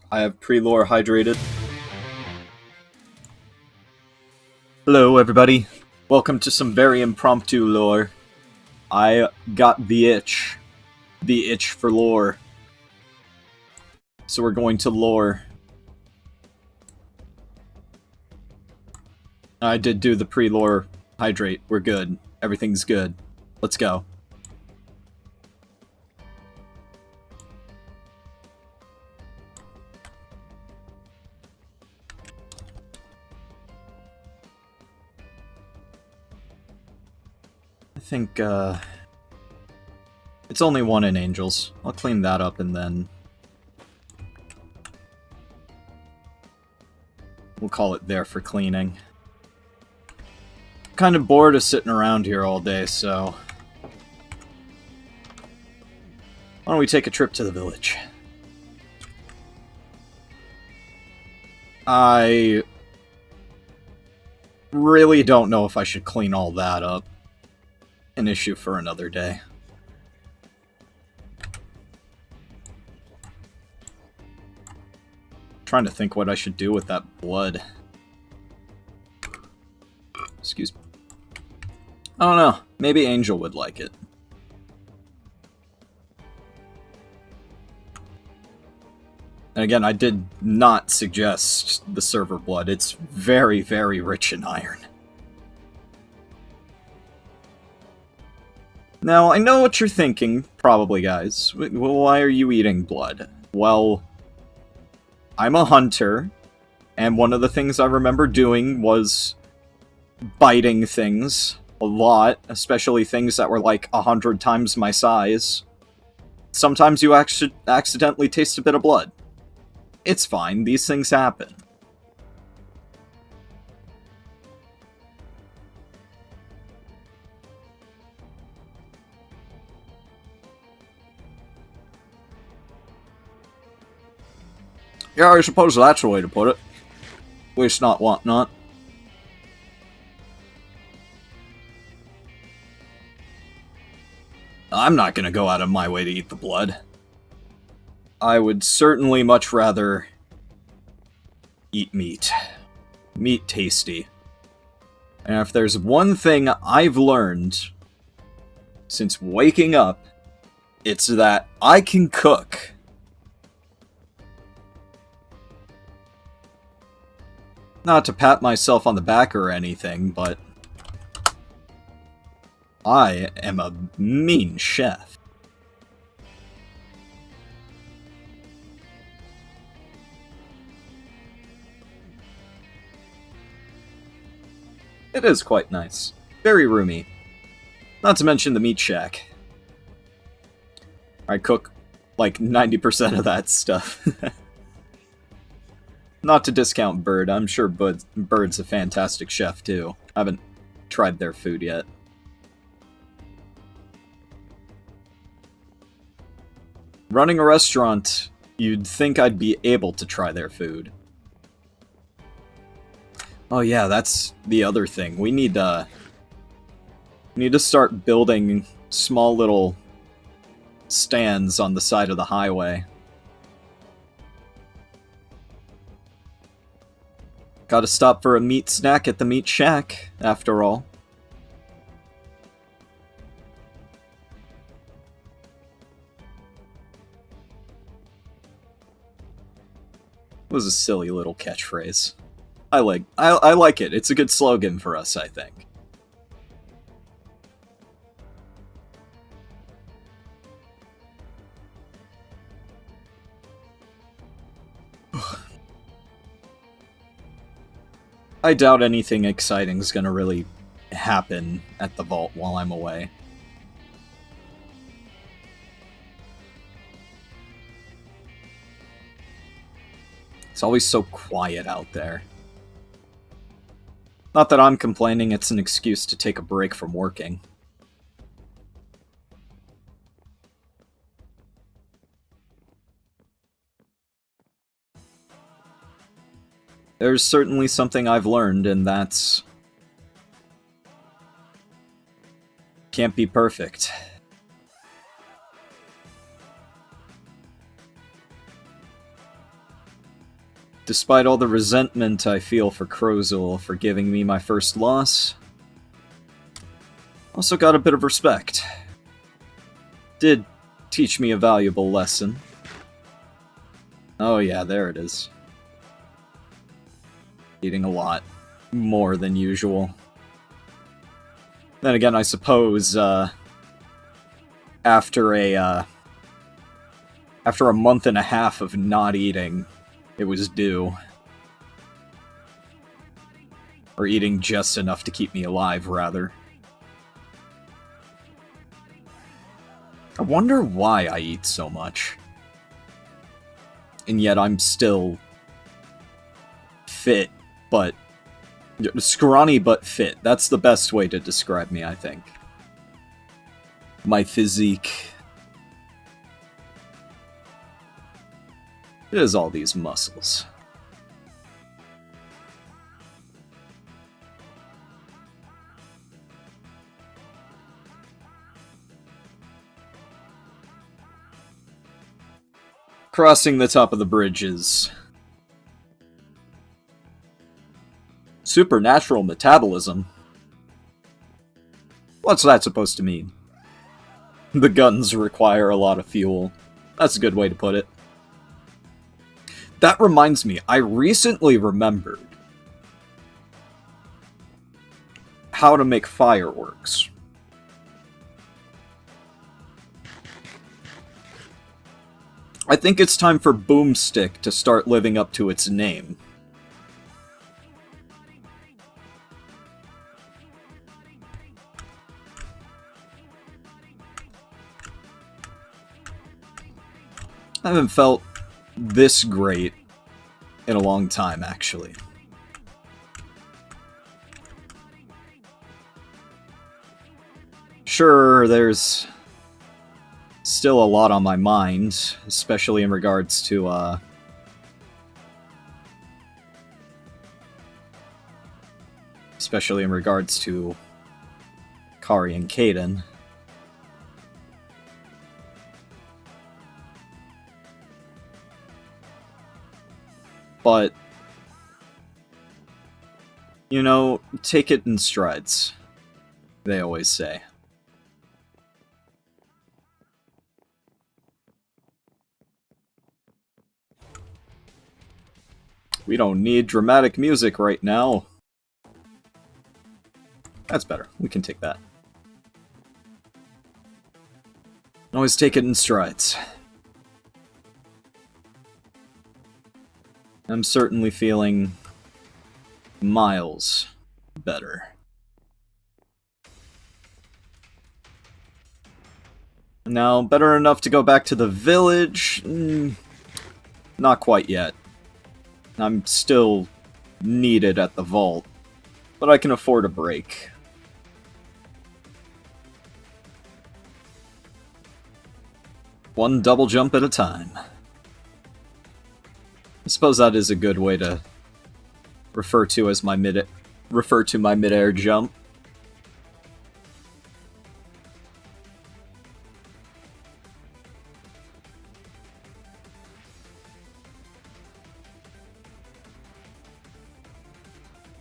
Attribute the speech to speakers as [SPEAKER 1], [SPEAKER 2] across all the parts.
[SPEAKER 1] I have pre-lore hydrated. Hello, everybody. Welcome to some very impromptu lore. I got the itch. The itch for lore. So we're going to lore. I did do the pre-lore hydrate. We're good. Everything's good. Let's go. I think, it's only one in Angels. I'll clean that up and then we'll call it there for cleaning. Kind of bored of sitting around here all day, so why don't we take a trip to the village? I really don't know if I should clean all that up. An issue for another day. Trying to think what I should do with that blood. Excuse me. I don't know. Maybe Angel would like it. And again, I did not suggest the server blood. It's very, very rich in iron. Now, I know what you're thinking, probably, guys. Why are you eating blood? Well, I'm a hunter, and one of the things I remember doing was biting things a lot, especially things that were like 100 times my size. Sometimes you accidentally taste a bit of blood. It's fine, these things happen. Yeah, I suppose that's the way to put it. Waste not, want not. I'm not gonna go out of my way to eat the blood. I would certainly much rather eat meat. Meat tasty. And if there's one thing I've learned since waking up, it's that I can cook. Not to pat myself on the back or anything, but I am a mean chef. It is quite nice. Very roomy. Not to mention the meat shack. I cook like 90% of that stuff. Not to discount Bird, I'm sure Bird's a fantastic chef too. I haven't tried their food yet. Running a restaurant, you'd think I'd be able to try their food. Oh yeah, that's the other thing. We need to start building small little stands on the side of the highway. Gotta stop for a meat snack at the meat shack, after all. It was a silly little catchphrase. I like it. It's a good slogan for us, I think. I doubt anything exciting is gonna really happen at the vault while I'm away. It's always so quiet out there. Not that I'm complaining, it's an excuse to take a break from working. There's certainly something I've learned, and that's... can't be perfect. Despite all the resentment I feel for Crozul for giving me my first loss, also got a bit of respect. Did teach me a valuable lesson. Oh yeah, there it is. Eating a lot. More than usual. Then again, I suppose, after a month and a half of not eating, it was due. Or eating just enough to keep me alive, rather. I wonder why I eat so much. And yet I'm still fit, but... scrawny but fit. That's the best way to describe me, I think. My physique. It is all these muscles. Crossing the top of the bridges. Supernatural metabolism? What's that supposed to mean? The guns require a lot of fuel. That's a good way to put it. That reminds me, I recently remembered how to make fireworks. I think it's time for Boomstick to start living up to its name. I haven't felt this great in a long time, actually. Sure, there's still a lot on my mind, especially in regards to, Kari and Kaden. But, you know, take it in strides, they always say. We don't need dramatic music right now. That's better. We can take that. Always take it in strides. I'm certainly feeling miles better. Now, better enough to go back to the village? Not quite yet. I'm still needed at the vault, but I can afford a break. One double jump at a time. I suppose that is a good way to refer to my mid-air jump.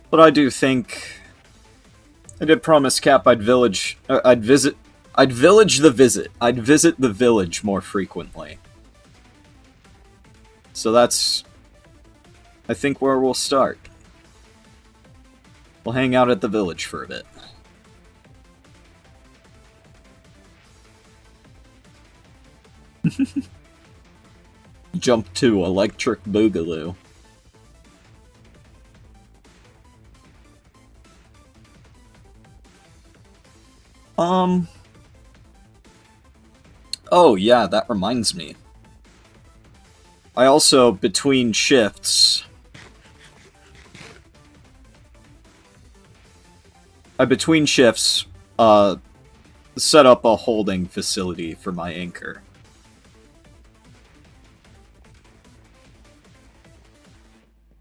[SPEAKER 1] But I do think I did promise Cap I'd visit the village more frequently. So that's, I think, where we'll start. We'll hang out at the village for a bit. Jump to Electric Boogaloo. Oh yeah, that reminds me. I also, between shifts... set up a holding facility for my anchor.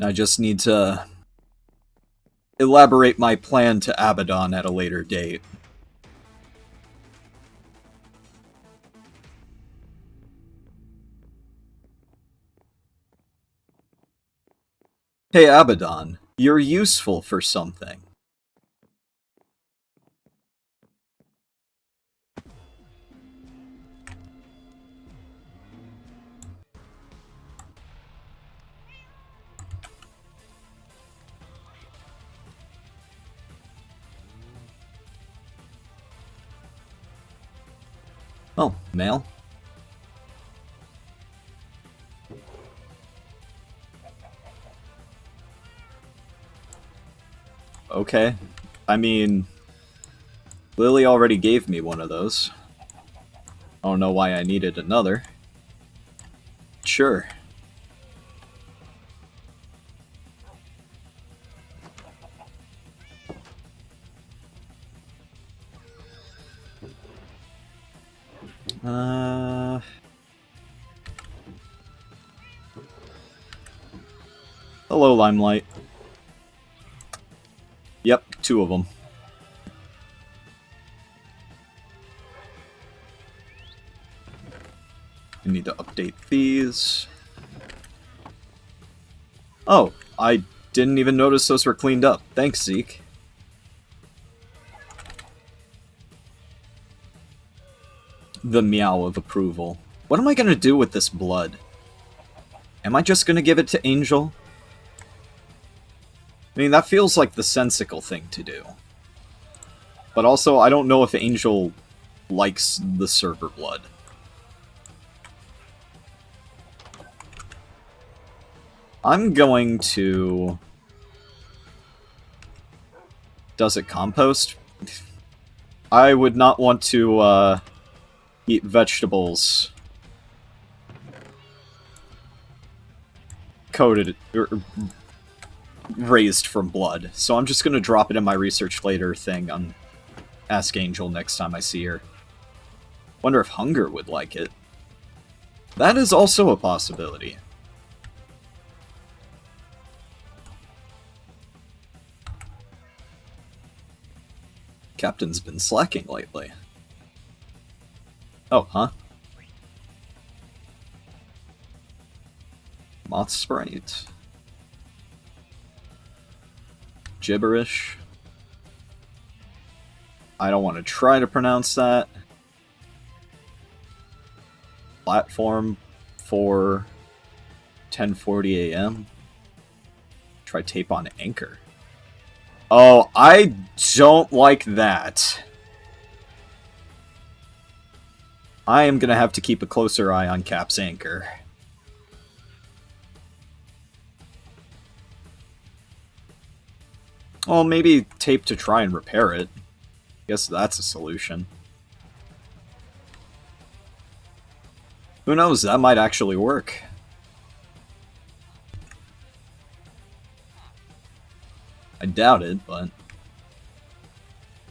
[SPEAKER 1] I just need to elaborate my plan to Abaddon at a later date. Hey Abaddon, you're useful for something. Oh, mail? Okay. I mean, Lily already gave me one of those. I don't know why I needed another. Sure. Uh... Hello, Limelight. Yep, 2 of them. I need to update these. Oh, I didn't even notice those were cleaned up. Thanks, Zeke. The meow of approval. What am I gonna do with this blood? Am I just gonna give it to Angel? I mean, that feels like the sensical thing to do. But also, I don't know if Angel likes the server blood. I'm going to... Does it compost? I would not want to, eat vegetables coated, or raised from blood. So I'm just gonna drop it in my research later thing on Ask Angel next time I see her. Wonder if Hunger would like it. That is also a possibility. Captain's been slacking lately. Oh, huh? Moth Sprite. Gibberish. I don't want to try to pronounce that. Platform for 10:40 a.m. Try tape on anchor. Oh, I don't like that. I am gonna have to keep a closer eye on Cap's anchor. Well, maybe tape to try and repair it. Guess that's a solution. Who knows, that might actually work. I doubt it, but...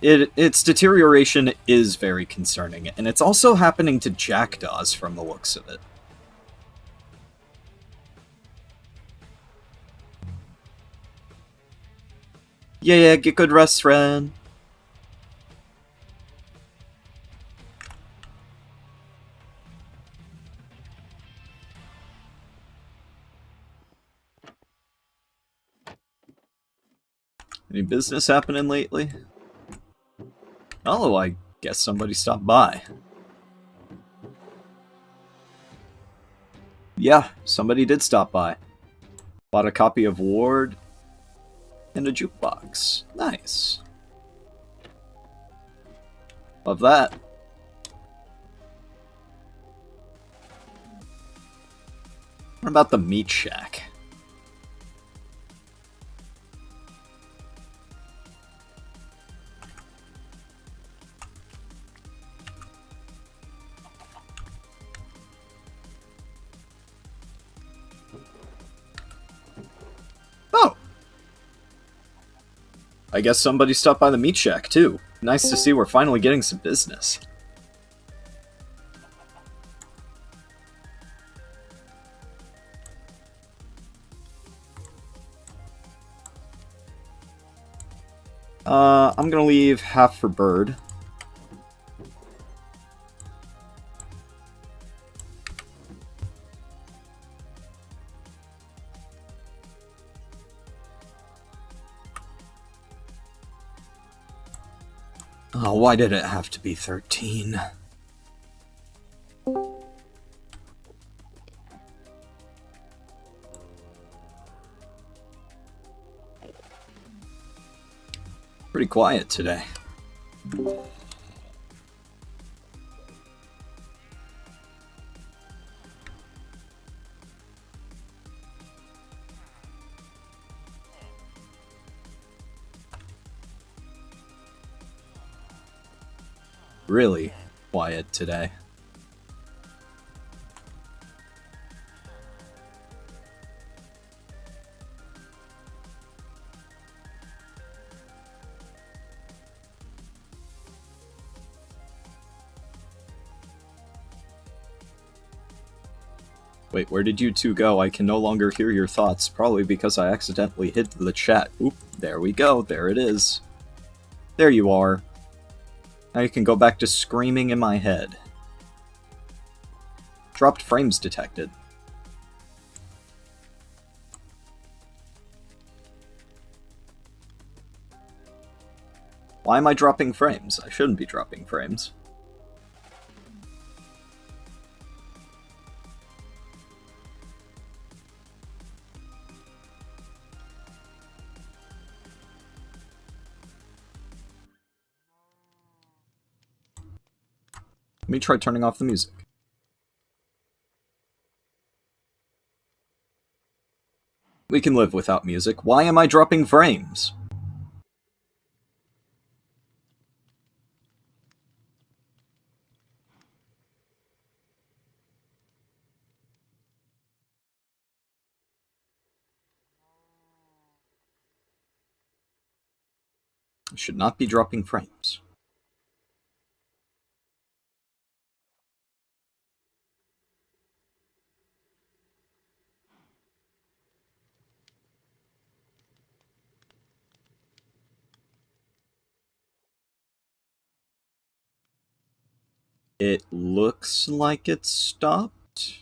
[SPEAKER 1] Its deterioration is very concerning, and it's also happening to jackdaws from the looks of it. Yeah, get good rest, friend. Any business happening lately? Oh, I guess somebody stopped by. Yeah, somebody did stop by. Bought a copy of Ward and a jukebox. Nice. Love that. What about the meat shack? Oh! I guess somebody stopped by the meat shack, too. Nice to see we're finally getting some business. I'm gonna leave half for Bird. Oh, why did it have to be 13? Pretty quiet today. Really quiet today. Wait, where did you two go? I can no longer hear your thoughts, probably because I accidentally hid the chat. Oop, there we go, there it is. There you are. Now you can go back to screaming in my head. Dropped frames detected. Why am I dropping frames? I shouldn't be dropping frames. Let me try turning off the music. We can live without music. Why am I dropping frames? I should not be dropping frames. It looks like it stopped.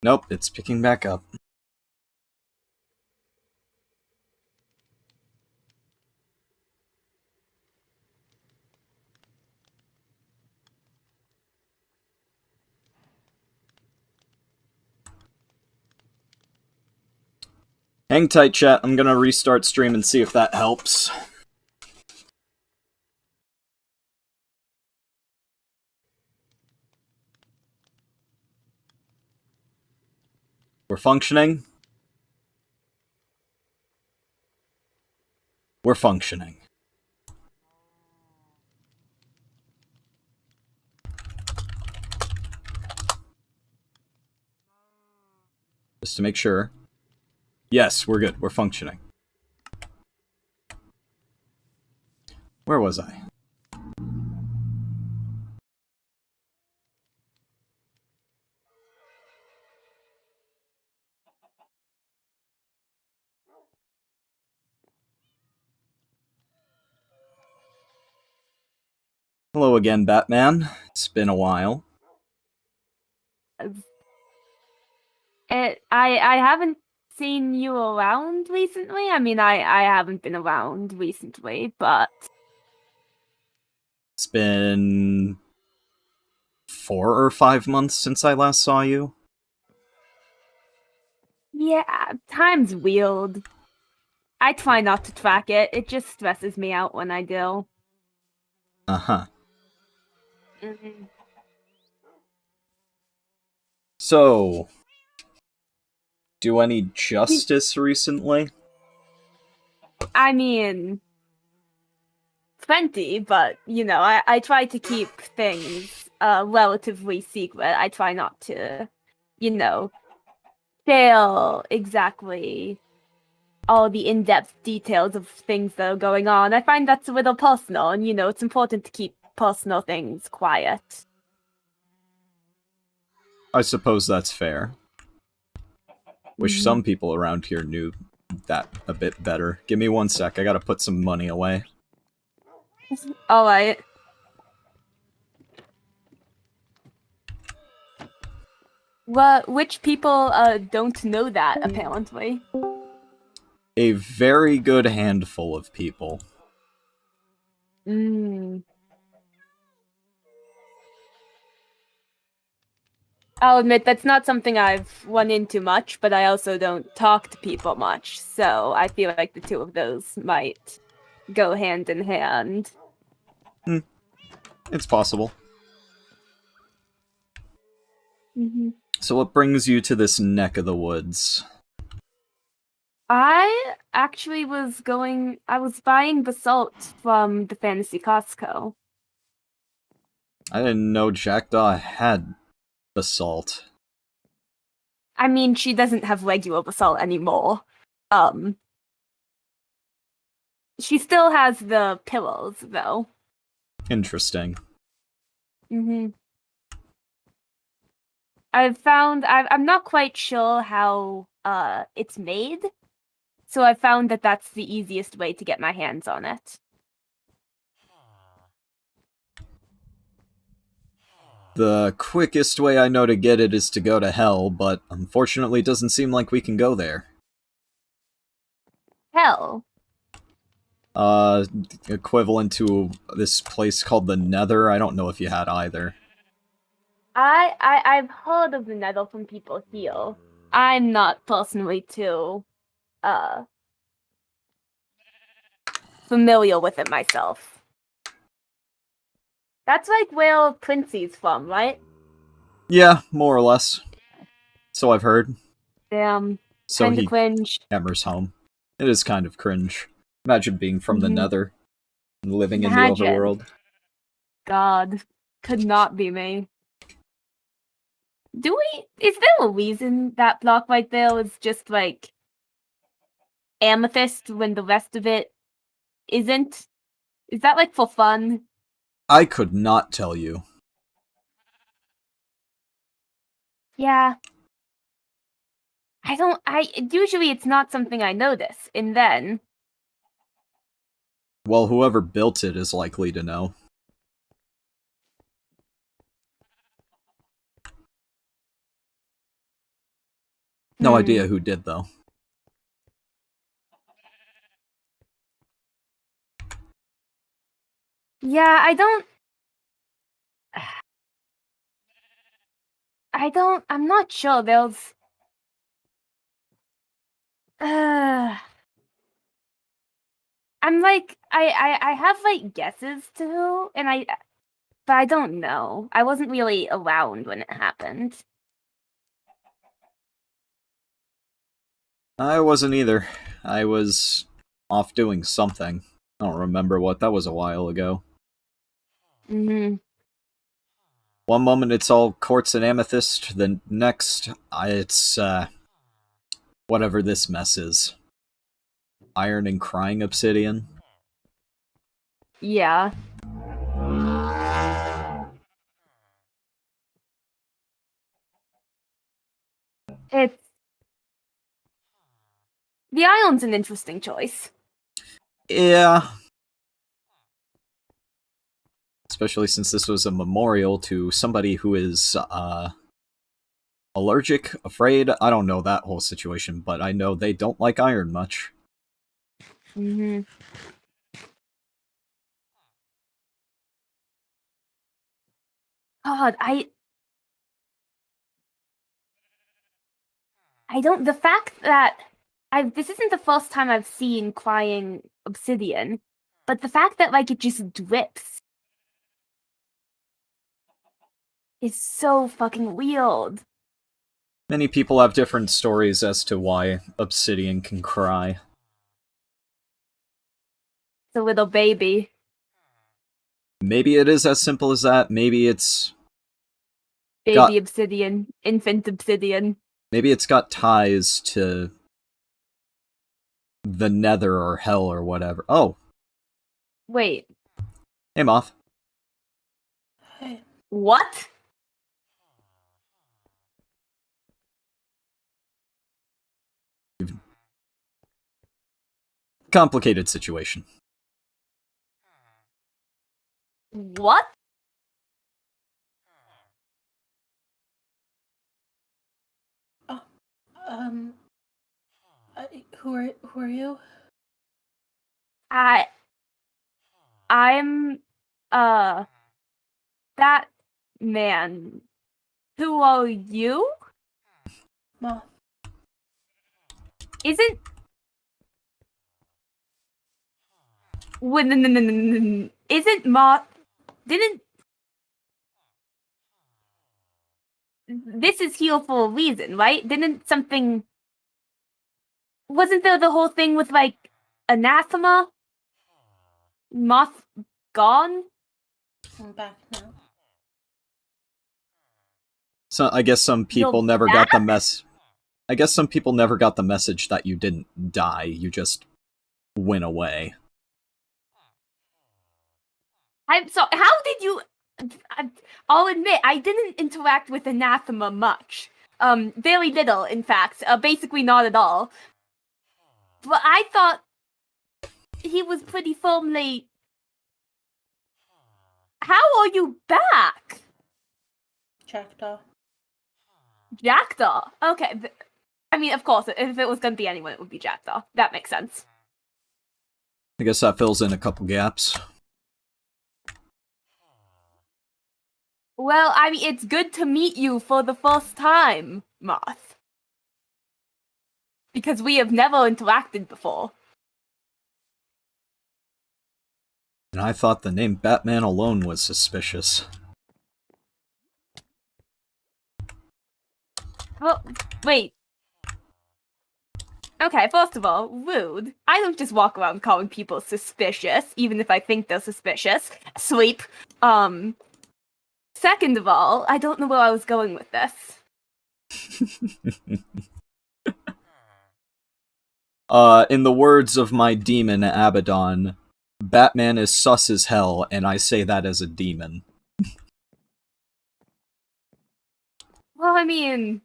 [SPEAKER 1] Nope, it's picking back up. Hang tight, chat. I'm gonna restart stream and see if that helps. We're functioning. We're functioning. Just to make sure. Yes, we're good. We're functioning. Where was I? Hello again, Batman. It's been a while.
[SPEAKER 2] I haven't seen you around recently. I mean, I haven't been around recently, but
[SPEAKER 1] It's been 4 or 5 months since I last saw you.
[SPEAKER 2] yeah, time's weird. I try not to track it. It just stresses me out when I do.
[SPEAKER 1] Uh-huh.
[SPEAKER 2] Mhm.
[SPEAKER 1] So, do any justice recently?
[SPEAKER 2] I mean, plenty, but you know, I try to keep things relatively secret. I try not to, you know, share exactly all the in-depth details of things that are going on. I find that's a little personal, and you know, it's important to keep personal things quiet.
[SPEAKER 1] I suppose that's fair. Wish
[SPEAKER 2] Mhm.
[SPEAKER 1] some people around here knew that a bit better. Give me 1 sec, I gotta put some money away.
[SPEAKER 2] All right. Which people don't know that apparently.
[SPEAKER 1] A very good handful of people.
[SPEAKER 2] Mm. I'll admit that's not something I've run into much, but I also don't talk to people much, so I feel like the two of those might go hand in hand.
[SPEAKER 1] It's possible.
[SPEAKER 2] Hmm.
[SPEAKER 1] So what brings you to this neck of the woods?
[SPEAKER 2] I was buying basalt from the Fantasy Costco.
[SPEAKER 1] I didn't know Jackdaw had basalt.
[SPEAKER 2] I mean, she doesn't have regular basalt anymore. Um, she still has the pillows, though.
[SPEAKER 1] Interesting.
[SPEAKER 2] Hmm. I'm not quite sure how it's made, so I found that that's the easiest way to get my hands on it.
[SPEAKER 1] The quickest way I know to get it is to go to hell, but unfortunately it doesn't seem like we can go there.
[SPEAKER 2] Hell,
[SPEAKER 1] Uh, Equivalent to this place called the Nether. I don't know if you had either.
[SPEAKER 2] I've heard of the nether from people here. I'm not personally too uh familiar with it myself. That's like where Princey's from, right?
[SPEAKER 1] Yeah, more or less. So I've heard.
[SPEAKER 2] Damn,
[SPEAKER 1] So
[SPEAKER 2] kinda
[SPEAKER 1] he
[SPEAKER 2] cringe.
[SPEAKER 1] hammers home. It is kind of cringe. Imagine being from the
[SPEAKER 2] Hmm.
[SPEAKER 1] Nether and living in the
[SPEAKER 2] Imagine.
[SPEAKER 1] overworld.
[SPEAKER 2] God, could not be me. Is there a reason that block right there was just like amethyst when the rest of it isn't? Is that like for fun?
[SPEAKER 1] I could not tell you.
[SPEAKER 2] Yeah. Usually it's not something I notice, and then,
[SPEAKER 1] Well, whoever built it is likely to know. No
[SPEAKER 2] hmm.
[SPEAKER 1] idea who did, though.
[SPEAKER 2] Yeah, I'm not sure. Uh, I have like guesses to who, but I don't know. I wasn't really around when it happened.
[SPEAKER 1] I wasn't either. I was off doing something. I don't remember what. That was a while ago.
[SPEAKER 2] Hmm.
[SPEAKER 1] One moment it's all quartz and amethyst, the next it's whatever this mess is. Iron and crying obsidian.
[SPEAKER 2] Yeah. It's the island's an interesting choice.
[SPEAKER 1] Yeah, especially since this was a memorial to somebody who is allergic, afraid. I don't know that whole situation, but I know they don't like iron much.
[SPEAKER 2] Hmm. God, I don't. The fact that I've this isn't the first time I've seen crying obsidian, but the fact that like it just drips is so fucking weird.
[SPEAKER 1] Many people have different stories as to why obsidian can cry.
[SPEAKER 2] It's a little baby.
[SPEAKER 1] Maybe it is as simple as that.
[SPEAKER 2] Baby
[SPEAKER 1] Got
[SPEAKER 2] obsidian. Infant obsidian.
[SPEAKER 1] maybe it's got ties to the Nether or Hell or whatever. Oh,
[SPEAKER 2] Wait,
[SPEAKER 1] hey Moth.
[SPEAKER 2] what?
[SPEAKER 1] Complicated situation.
[SPEAKER 2] What?
[SPEAKER 3] Um, who are you?
[SPEAKER 2] I'm that man. Who are you?
[SPEAKER 3] Moth.
[SPEAKER 2] Isn't isn't Moth didn't this is heal for a reason, right? Didn't something wasn't there the whole thing with like anathema? Moth gone?
[SPEAKER 3] I'm back now.
[SPEAKER 1] So I guess some people
[SPEAKER 2] You're
[SPEAKER 1] never
[SPEAKER 2] back?
[SPEAKER 1] got the mess. I guess some people never got the message that you didn't die. You just went away.
[SPEAKER 2] I'm so how did you I'll admit I didn't interact with anathema much. Very little, in fact. Basically not at all. But I thought he was pretty firmly. How are you back?
[SPEAKER 3] Jackdaw.
[SPEAKER 2] Jackdaw. Okay. I mean, of course, if it was going to be anyone, it would be Jackdaw. That makes sense.
[SPEAKER 1] I guess that fills in a couple gaps.
[SPEAKER 2] Well, I mean, it's good to meet you for the first time, Moth. Because we have never interacted before.
[SPEAKER 1] And I thought the name Batman alone was suspicious.
[SPEAKER 2] Well, wait. Okay, first of all, rude. I don't just walk around calling people suspicious, even if I think they're suspicious. Sleep. Second of all, I don't know where I was going with this.
[SPEAKER 1] In the words of my demon Abaddon, Batman is sus as hell, and I say that as a demon.
[SPEAKER 2] Well, I mean,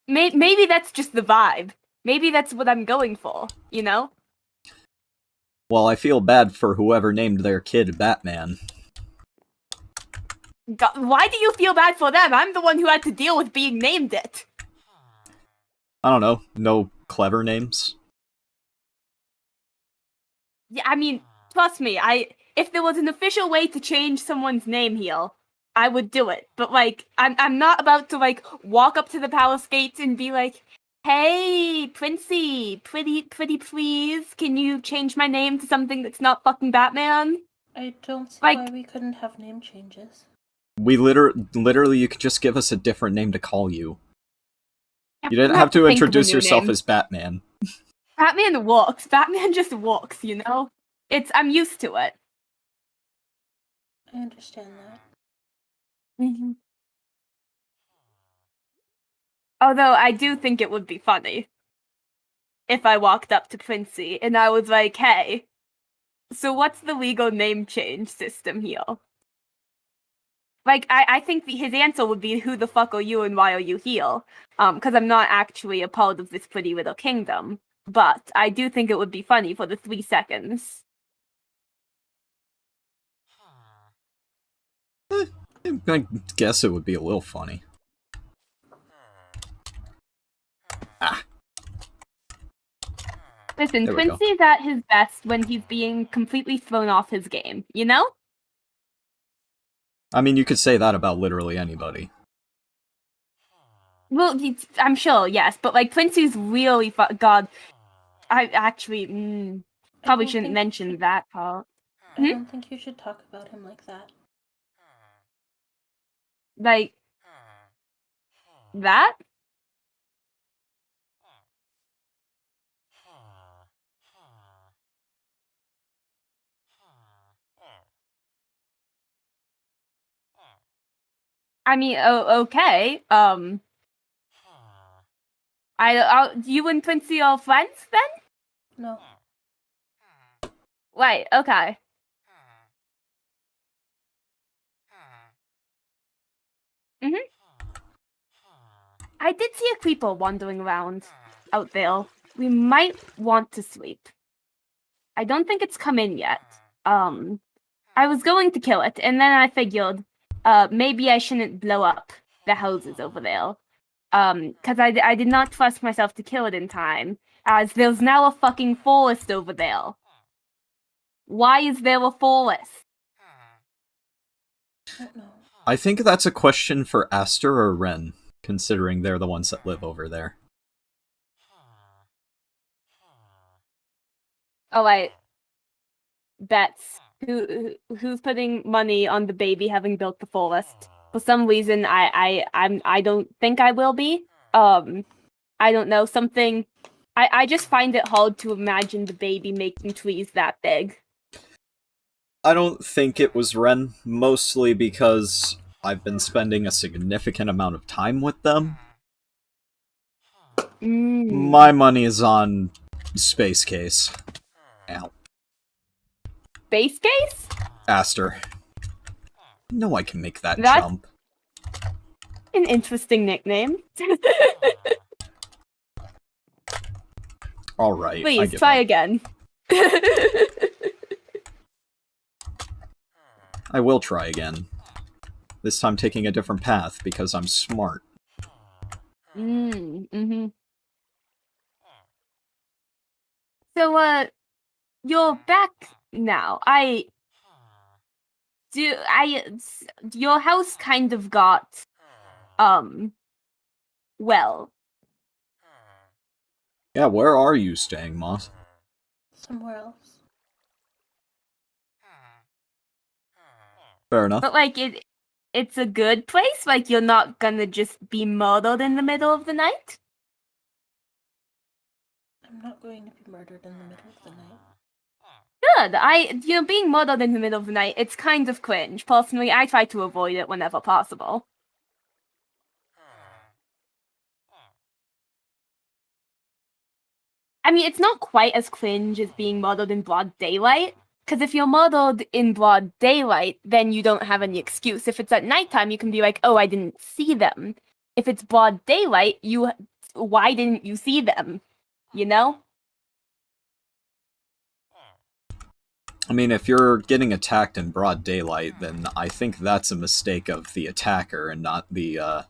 [SPEAKER 2] maybe that's just the vibe. Maybe that's what I'm going for, you know?
[SPEAKER 1] Well, I feel bad for whoever named their kid Batman.
[SPEAKER 2] God, why do you feel bad for them? I'm the one who had to deal with being named it.
[SPEAKER 1] I don't know, no clever names?
[SPEAKER 2] Yeah, I mean, trust me, if there was an official way to change someone's name here, I would do it. But like, I'm not about to like walk up to the palace gates and be like, "Hey, Princey, pretty please, can you change my name to something that's not fucking Batman?"
[SPEAKER 3] I don't see
[SPEAKER 2] Like-
[SPEAKER 3] why we couldn't have name changes.
[SPEAKER 1] We literally, you could just give us a different name to call you. You didn't
[SPEAKER 2] I
[SPEAKER 1] have to
[SPEAKER 2] think of a
[SPEAKER 1] introduce
[SPEAKER 2] new
[SPEAKER 1] yourself
[SPEAKER 2] name.
[SPEAKER 1] as Batman.
[SPEAKER 2] Batman walks. Batman just walks, you know? I'm used to it.
[SPEAKER 3] I understand that.
[SPEAKER 2] Mm-hmm. Although I do think it would be funny if I walked up to Princey and I was like, "Hey, so what's the legal name change system here?" Like, I think his answer would be, "Who the fuck are you and why are you here?" Because I'm not actually a part of this pretty little kingdom. But I do think it would be funny for the 3 seconds.
[SPEAKER 1] I guess it would be a little funny.
[SPEAKER 2] Listen,
[SPEAKER 1] There we go.
[SPEAKER 2] Quincy's at his best when he's being completely thrown off his game, you know?
[SPEAKER 1] I mean, you could say that about literally anybody.
[SPEAKER 2] Well, I'm sure, yes, but like Quincy's really God. I actually probably
[SPEAKER 3] don't
[SPEAKER 2] shouldn't
[SPEAKER 3] think you
[SPEAKER 2] mention
[SPEAKER 3] should-
[SPEAKER 2] that part.
[SPEAKER 3] I don't think you should talk about him like that.
[SPEAKER 2] Like that? I mean, okay. You and Quincy are friends then?
[SPEAKER 3] No.
[SPEAKER 2] Right. Okay. I did see a creeper wandering around out there. We might want to sleep. I don't think it's come in yet. I was going to kill it, and then I figured, maybe I shouldn't blow up the houses over there. Because I did not trust myself to kill it in time, as there's now a fucking forest over there. Why is there a forest?
[SPEAKER 3] I don't know.
[SPEAKER 1] I think that's a question for Aster or Ren, considering they're the ones that live over there.
[SPEAKER 2] Oh, bets. Who's putting money on the baby having built the forest? For some reason, I don't think I will be. I don't know, something. I just find it hard to imagine the baby making trees that big.
[SPEAKER 1] I don't think it was Ren, mostly because I've been spending a significant amount of time with them. My money is on Space Case. Ow.
[SPEAKER 2] Space Case?
[SPEAKER 1] Aster. No, I can make that
[SPEAKER 2] That's
[SPEAKER 1] jump.
[SPEAKER 2] an interesting nickname.
[SPEAKER 1] Alright, I
[SPEAKER 2] Please,
[SPEAKER 1] give
[SPEAKER 2] try
[SPEAKER 1] up.
[SPEAKER 2] again.
[SPEAKER 1] I will try again. This time taking a different path, because I'm smart.
[SPEAKER 2] Mm-hmm. So, you're back now. Your house kind of got, well.
[SPEAKER 1] Yeah, where are you staying, Moss?
[SPEAKER 3] Somewhere else.
[SPEAKER 1] Fair enough.
[SPEAKER 2] But, like, it's a good place? Like, you're not gonna just be murdered in the middle of the night?
[SPEAKER 3] I'm not going to be murdered in the middle of the night.
[SPEAKER 2] Good. Being murdered in the middle of the night, it's kind of cringe. Personally, I try to avoid it whenever possible. I mean, it's not quite as cringe as being murdered in broad daylight. Because if you're murdered in broad daylight, then you don't have any excuse. If it's at nighttime, you can be like, oh, I didn't see them. If it's broad daylight, why didn't you see them? You know?
[SPEAKER 1] I mean, if you're getting attacked in broad daylight, then I think that's a mistake of the attacker and not the,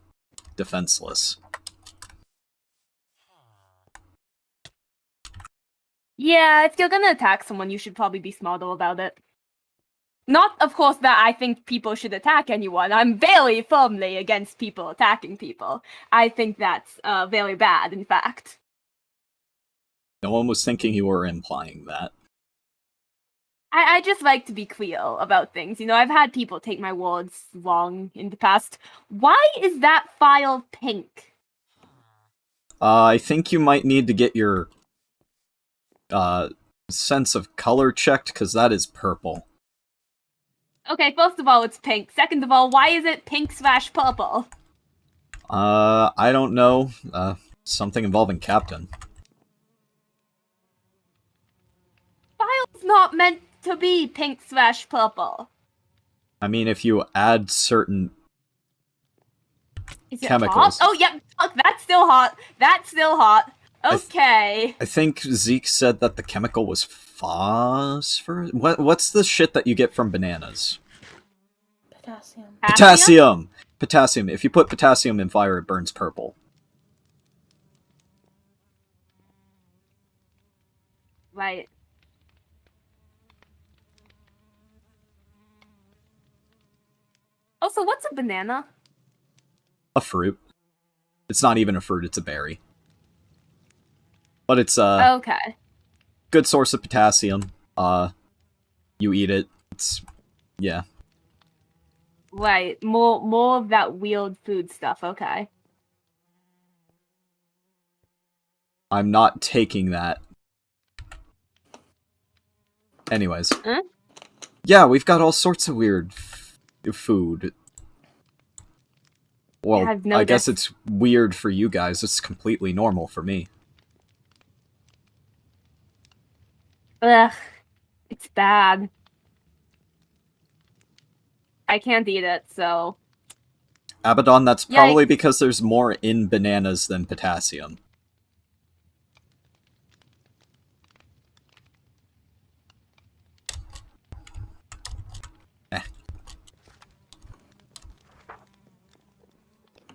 [SPEAKER 1] defenseless.
[SPEAKER 2] Yeah, if you're gonna attack someone, you should probably be smarter about it. Not, of course, that I think people should attack anyone. I'm very firmly against people attacking people. I think that's very bad, in fact.
[SPEAKER 1] No one was thinking you were implying that.
[SPEAKER 2] I just like to be clear about things. You know, I've had people take my words wrong in the past. Why is that file pink?
[SPEAKER 1] I think you might need to get your, sense of color checked, because that is purple.
[SPEAKER 2] Okay, first of all, it's pink. Second of all, why is it pink/purple?
[SPEAKER 1] I don't know. Something involving Captain.
[SPEAKER 2] File's not meant to be pink/purple.
[SPEAKER 1] I mean, if you add certain
[SPEAKER 2] Is it
[SPEAKER 1] chemicals.
[SPEAKER 2] hot? Oh, yep. Fuck, that's still hot. That's still hot. Okay.
[SPEAKER 1] I think Zeke said that the chemical was phosphorus. What's the shit that you get from bananas?
[SPEAKER 3] Potassium.
[SPEAKER 1] Potassium! Potassium. If you put potassium in fire, it burns purple.
[SPEAKER 2] Right. Also, what's a banana?
[SPEAKER 1] A fruit. It's not even a fruit, it's a berry. But it's a
[SPEAKER 2] Okay.
[SPEAKER 1] good source of potassium. You eat it. It's, yeah.
[SPEAKER 2] Right. More of that weird food stuff. Okay.
[SPEAKER 1] I'm not taking that. Anyways.
[SPEAKER 2] Huh?
[SPEAKER 1] Yeah, we've got all sorts of weird food. Well, I guess it's weird for you guys. It's completely normal for me.
[SPEAKER 2] Ugh. It's bad. I can't eat it, so...
[SPEAKER 1] Abaddon, that's probably because there's more in bananas than potassium.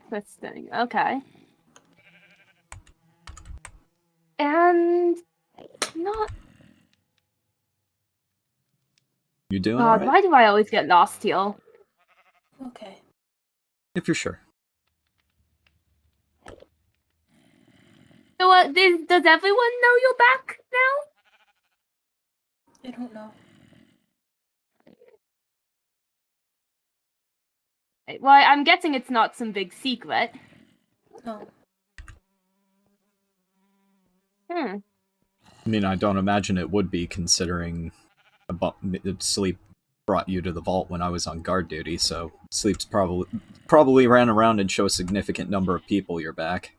[SPEAKER 2] Interesting. Okay.
[SPEAKER 1] You doing
[SPEAKER 2] God,
[SPEAKER 1] alright?
[SPEAKER 2] why do I always get lost here?
[SPEAKER 3] Okay.
[SPEAKER 1] If you're sure.
[SPEAKER 2] So, does everyone know you're back now?
[SPEAKER 3] I don't know.
[SPEAKER 2] Well, I'm guessing it's not some big secret.
[SPEAKER 3] No.
[SPEAKER 2] Hmm.
[SPEAKER 1] I mean, I don't imagine it would be, considering Sleep brought you to the vault when I was on guard duty, so Sleep's probably ran around and show a significant number of people you're back.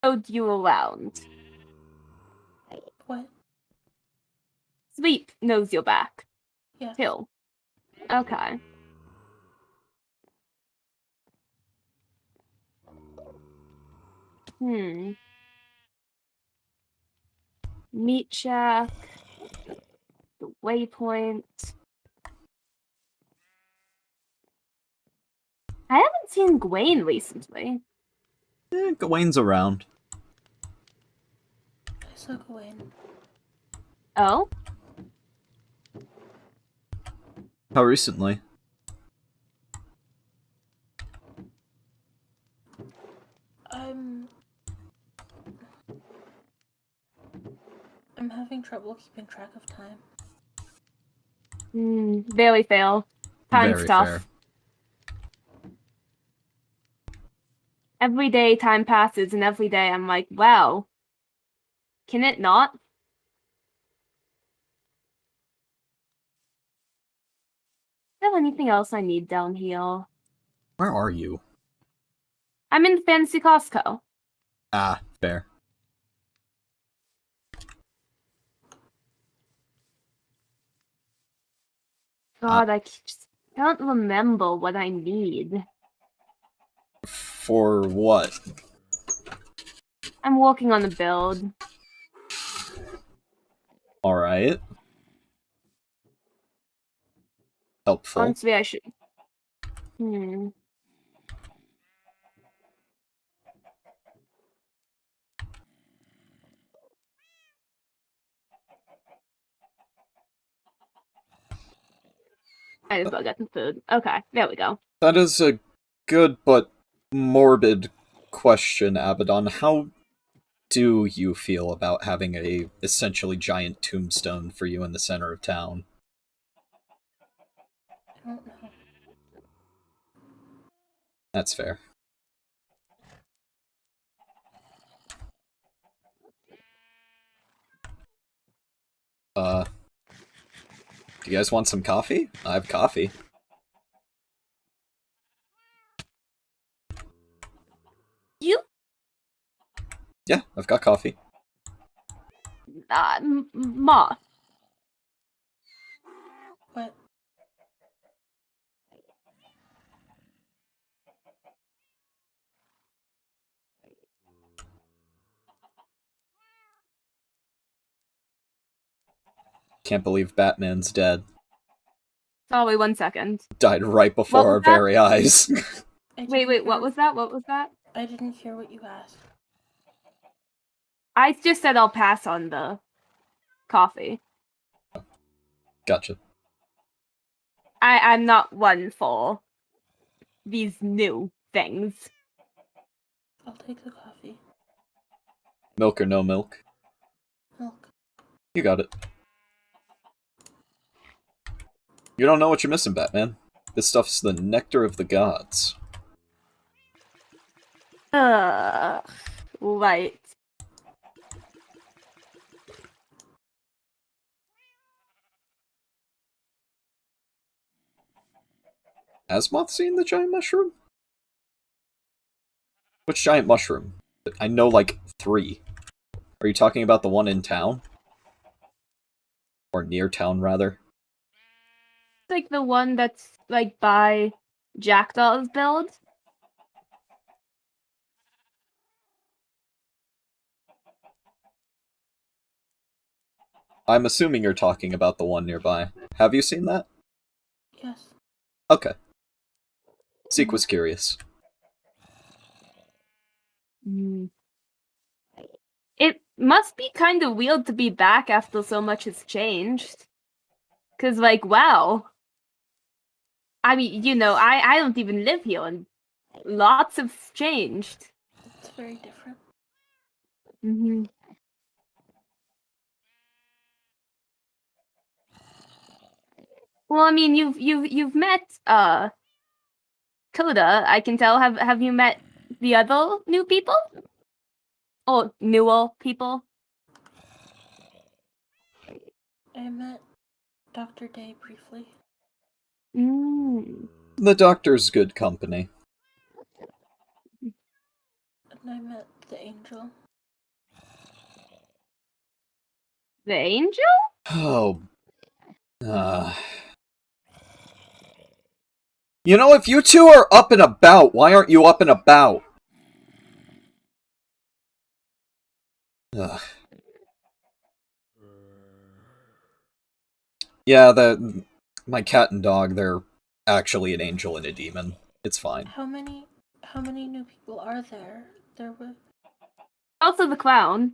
[SPEAKER 2] Showed you around.
[SPEAKER 3] What?
[SPEAKER 2] Sleep knows you're back.
[SPEAKER 3] Yes.
[SPEAKER 2] Too. Okay. Hmm. Meat shack. The waypoint. I haven't seen Gwaine recently.
[SPEAKER 1] Gawaine's around.
[SPEAKER 3] I saw Gawain.
[SPEAKER 2] Oh?
[SPEAKER 1] How recently?
[SPEAKER 3] I'm having trouble keeping track of time.
[SPEAKER 2] Very fail. Time's
[SPEAKER 1] Very
[SPEAKER 2] tough.
[SPEAKER 1] fair.
[SPEAKER 2] Every day time passes, and every day I'm like, wow. Can it not? Is there anything else I need down here?
[SPEAKER 1] Where are you?
[SPEAKER 2] I'm in Fantasy Costco.
[SPEAKER 1] Ah, fair.
[SPEAKER 2] God, I just can't remember what I need.
[SPEAKER 1] For what?
[SPEAKER 2] I'm working on the build.
[SPEAKER 1] Alright. Helpful.
[SPEAKER 2] Honestly, I should. Hmm. I just got some food. Okay, there we go.
[SPEAKER 1] That is a good but morbid question, Abaddon. How do you feel about having a essentially giant tombstone for you in the center of town?
[SPEAKER 3] I don't know.
[SPEAKER 1] That's fair. Do you guys want some coffee? I have coffee.
[SPEAKER 2] You,
[SPEAKER 1] Yeah, I've got coffee.
[SPEAKER 2] Moth.
[SPEAKER 3] What?
[SPEAKER 1] Can't believe Batman's dead.
[SPEAKER 2] Sorry, 1 second.
[SPEAKER 1] Died right
[SPEAKER 2] What
[SPEAKER 1] before
[SPEAKER 2] was
[SPEAKER 1] our
[SPEAKER 2] that?
[SPEAKER 1] very eyes.
[SPEAKER 2] Wait, what was that? What was that?
[SPEAKER 3] I didn't hear what you asked.
[SPEAKER 2] I just said I'll pass on the coffee.
[SPEAKER 1] Gotcha.
[SPEAKER 2] I'm not one for these new things.
[SPEAKER 3] I'll take the coffee.
[SPEAKER 1] Milk or no milk?
[SPEAKER 3] Milk.
[SPEAKER 1] You got it. You don't know what you're missing, Batman. This stuff's the nectar of the gods.
[SPEAKER 2] Right.
[SPEAKER 1] Has Moth seen the giant mushroom? Which giant mushroom? I know like 3. Are you talking about the one in town? Or near town, rather?
[SPEAKER 2] Like the one that's like by Jackdaw's build.
[SPEAKER 1] I'm assuming you're talking about the one nearby. Have you seen that?
[SPEAKER 3] Yes.
[SPEAKER 1] Okay. Zeke was curious.
[SPEAKER 2] Mm. It must be kind of weird to be back after so much has changed. Cause like, wow. I mean, I don't even live here, and lots have changed.
[SPEAKER 3] It's very different.
[SPEAKER 2] Mm-hmm. Well, I mean, you've met Coda. I can tell. Have you met the other new people? Or newer people?
[SPEAKER 3] I met Dr. Day briefly.
[SPEAKER 2] Mm.
[SPEAKER 1] The doctor's good company.
[SPEAKER 3] And I met the angel.
[SPEAKER 2] The angel?
[SPEAKER 1] Oh. You know, if you two are up and about, why aren't you up and about? Ugh. Yeah, my cat and dog, they're actually an angel and a demon. It's fine.
[SPEAKER 3] How many new people are there? There were
[SPEAKER 2] Also the clown.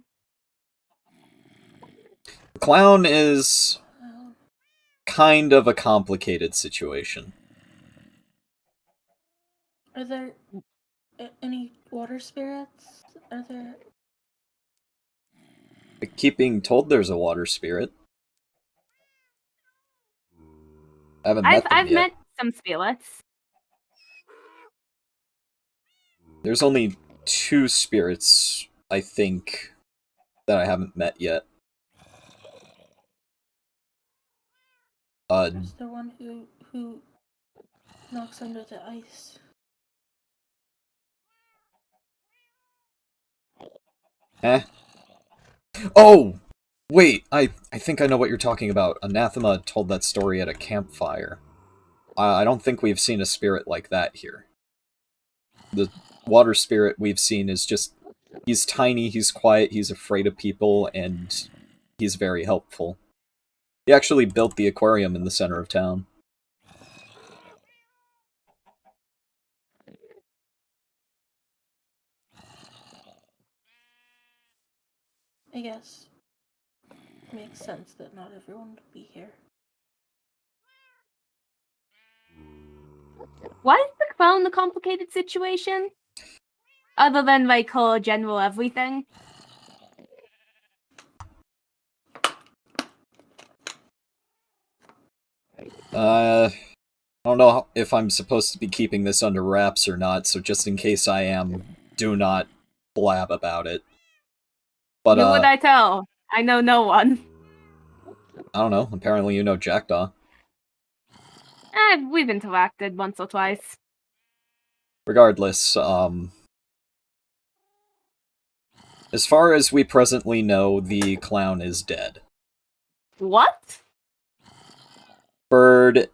[SPEAKER 1] The clown is
[SPEAKER 3] um,
[SPEAKER 1] kind of a complicated situation.
[SPEAKER 3] are there any water spirits? Are there
[SPEAKER 1] I keep being told there's a water spirit. I haven't met them
[SPEAKER 2] I've
[SPEAKER 1] yet.
[SPEAKER 2] met some spirits.
[SPEAKER 1] There's only 2 spirits, I think, that I haven't met yet.
[SPEAKER 3] there's the one who knocks under the ice?
[SPEAKER 1] Eh? Oh! Wait, I think I know what you're talking about. Anathema told that story at a campfire. I don't think we've seen a spirit like that here. The water spirit we've seen is just... He's tiny, he's quiet, he's afraid of people, and he's very helpful. He actually built the aquarium in the center of town.
[SPEAKER 3] I guess makes sense that not everyone would be here.
[SPEAKER 2] Why is the clown a complicated situation? Other than like her general everything.
[SPEAKER 1] I don't know if I'm supposed to be keeping this under wraps or not, so just in case I am, do not blab about it. But,
[SPEAKER 2] Who would I tell? I know no one.
[SPEAKER 1] I don't know, apparently you know Jackdaw.
[SPEAKER 2] We've interacted once or twice.
[SPEAKER 1] Regardless, as far as we presently know, the clown is dead.
[SPEAKER 2] What?
[SPEAKER 1] Bird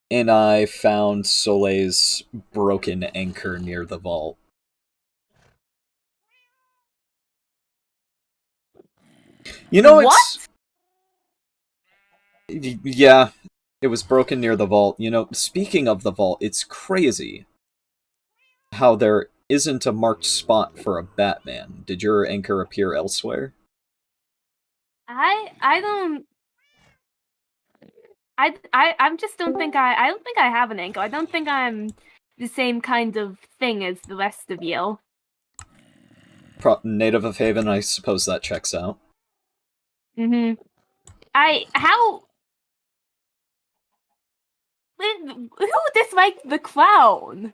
[SPEAKER 1] and I found Soleil's broken anchor near the vault. You know,
[SPEAKER 2] What?
[SPEAKER 1] Yeah, it was broken near the vault. You know, speaking of the vault, it's crazy how there isn't a marked spot for a Batman. Did your anchor appear elsewhere?
[SPEAKER 2] I don't I just don't think I don't think I have an ankle. I don't think I'm the same kind of thing as the rest of you.
[SPEAKER 1] Native of Haven, I suppose that checks out.
[SPEAKER 2] Mm-hmm. Who disliked the clown?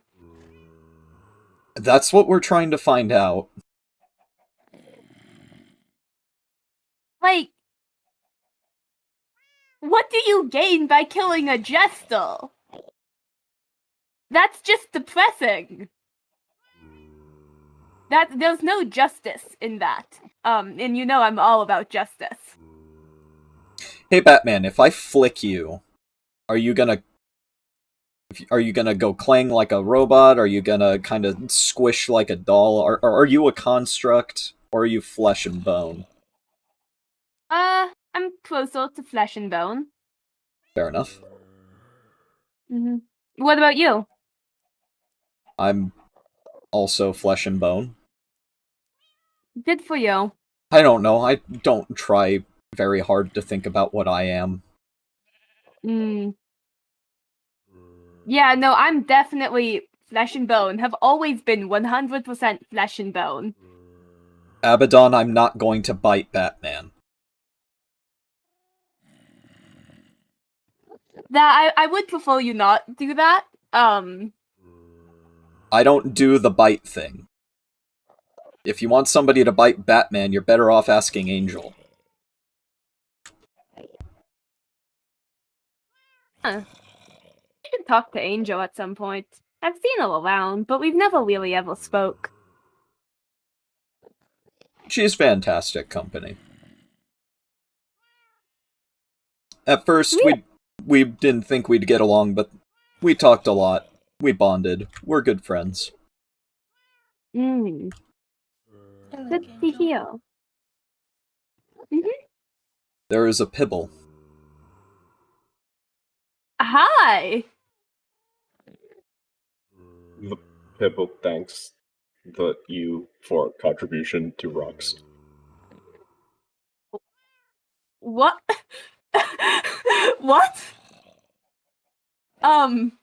[SPEAKER 1] That's what we're trying to find out.
[SPEAKER 2] Like, what do you gain by killing a jester? That's just depressing. There's no justice in that. And you know I'm all about justice.
[SPEAKER 1] Hey Batman, if I flick you, are you gonna go clang like a robot? Are you gonna kind of squish like a doll? Are you a construct? Or are you flesh and bone?
[SPEAKER 2] I'm closer to flesh and bone.
[SPEAKER 1] Fair enough.
[SPEAKER 2] Mm-hmm. What about you?
[SPEAKER 1] I'm also flesh and bone.
[SPEAKER 2] Good for you.
[SPEAKER 1] I don't know. I don't try very hard to think about what I am.
[SPEAKER 2] Mm. Yeah, no, I'm definitely flesh and bone. Have always been 100% flesh and bone.
[SPEAKER 1] Abaddon, I'm not going to bite Batman.
[SPEAKER 2] That I would prefer you not do that.
[SPEAKER 1] I don't do the bite thing. If you want somebody to bite Batman, you're better off asking Angel.
[SPEAKER 2] Huh. I should talk to Angel at some point. I've seen her around, but we've never really ever spoke.
[SPEAKER 1] She's fantastic company. At first,
[SPEAKER 2] Yeah.
[SPEAKER 1] we didn't think we'd get along, but we talked a lot. We bonded. We're good friends.
[SPEAKER 2] Mm.
[SPEAKER 3] I like
[SPEAKER 2] Good to
[SPEAKER 3] Angel.
[SPEAKER 2] hear.
[SPEAKER 1] There is a Pibble.
[SPEAKER 2] Hi.
[SPEAKER 4] The Pibble thanks you for contribution to rocks.
[SPEAKER 2] What? What? Um.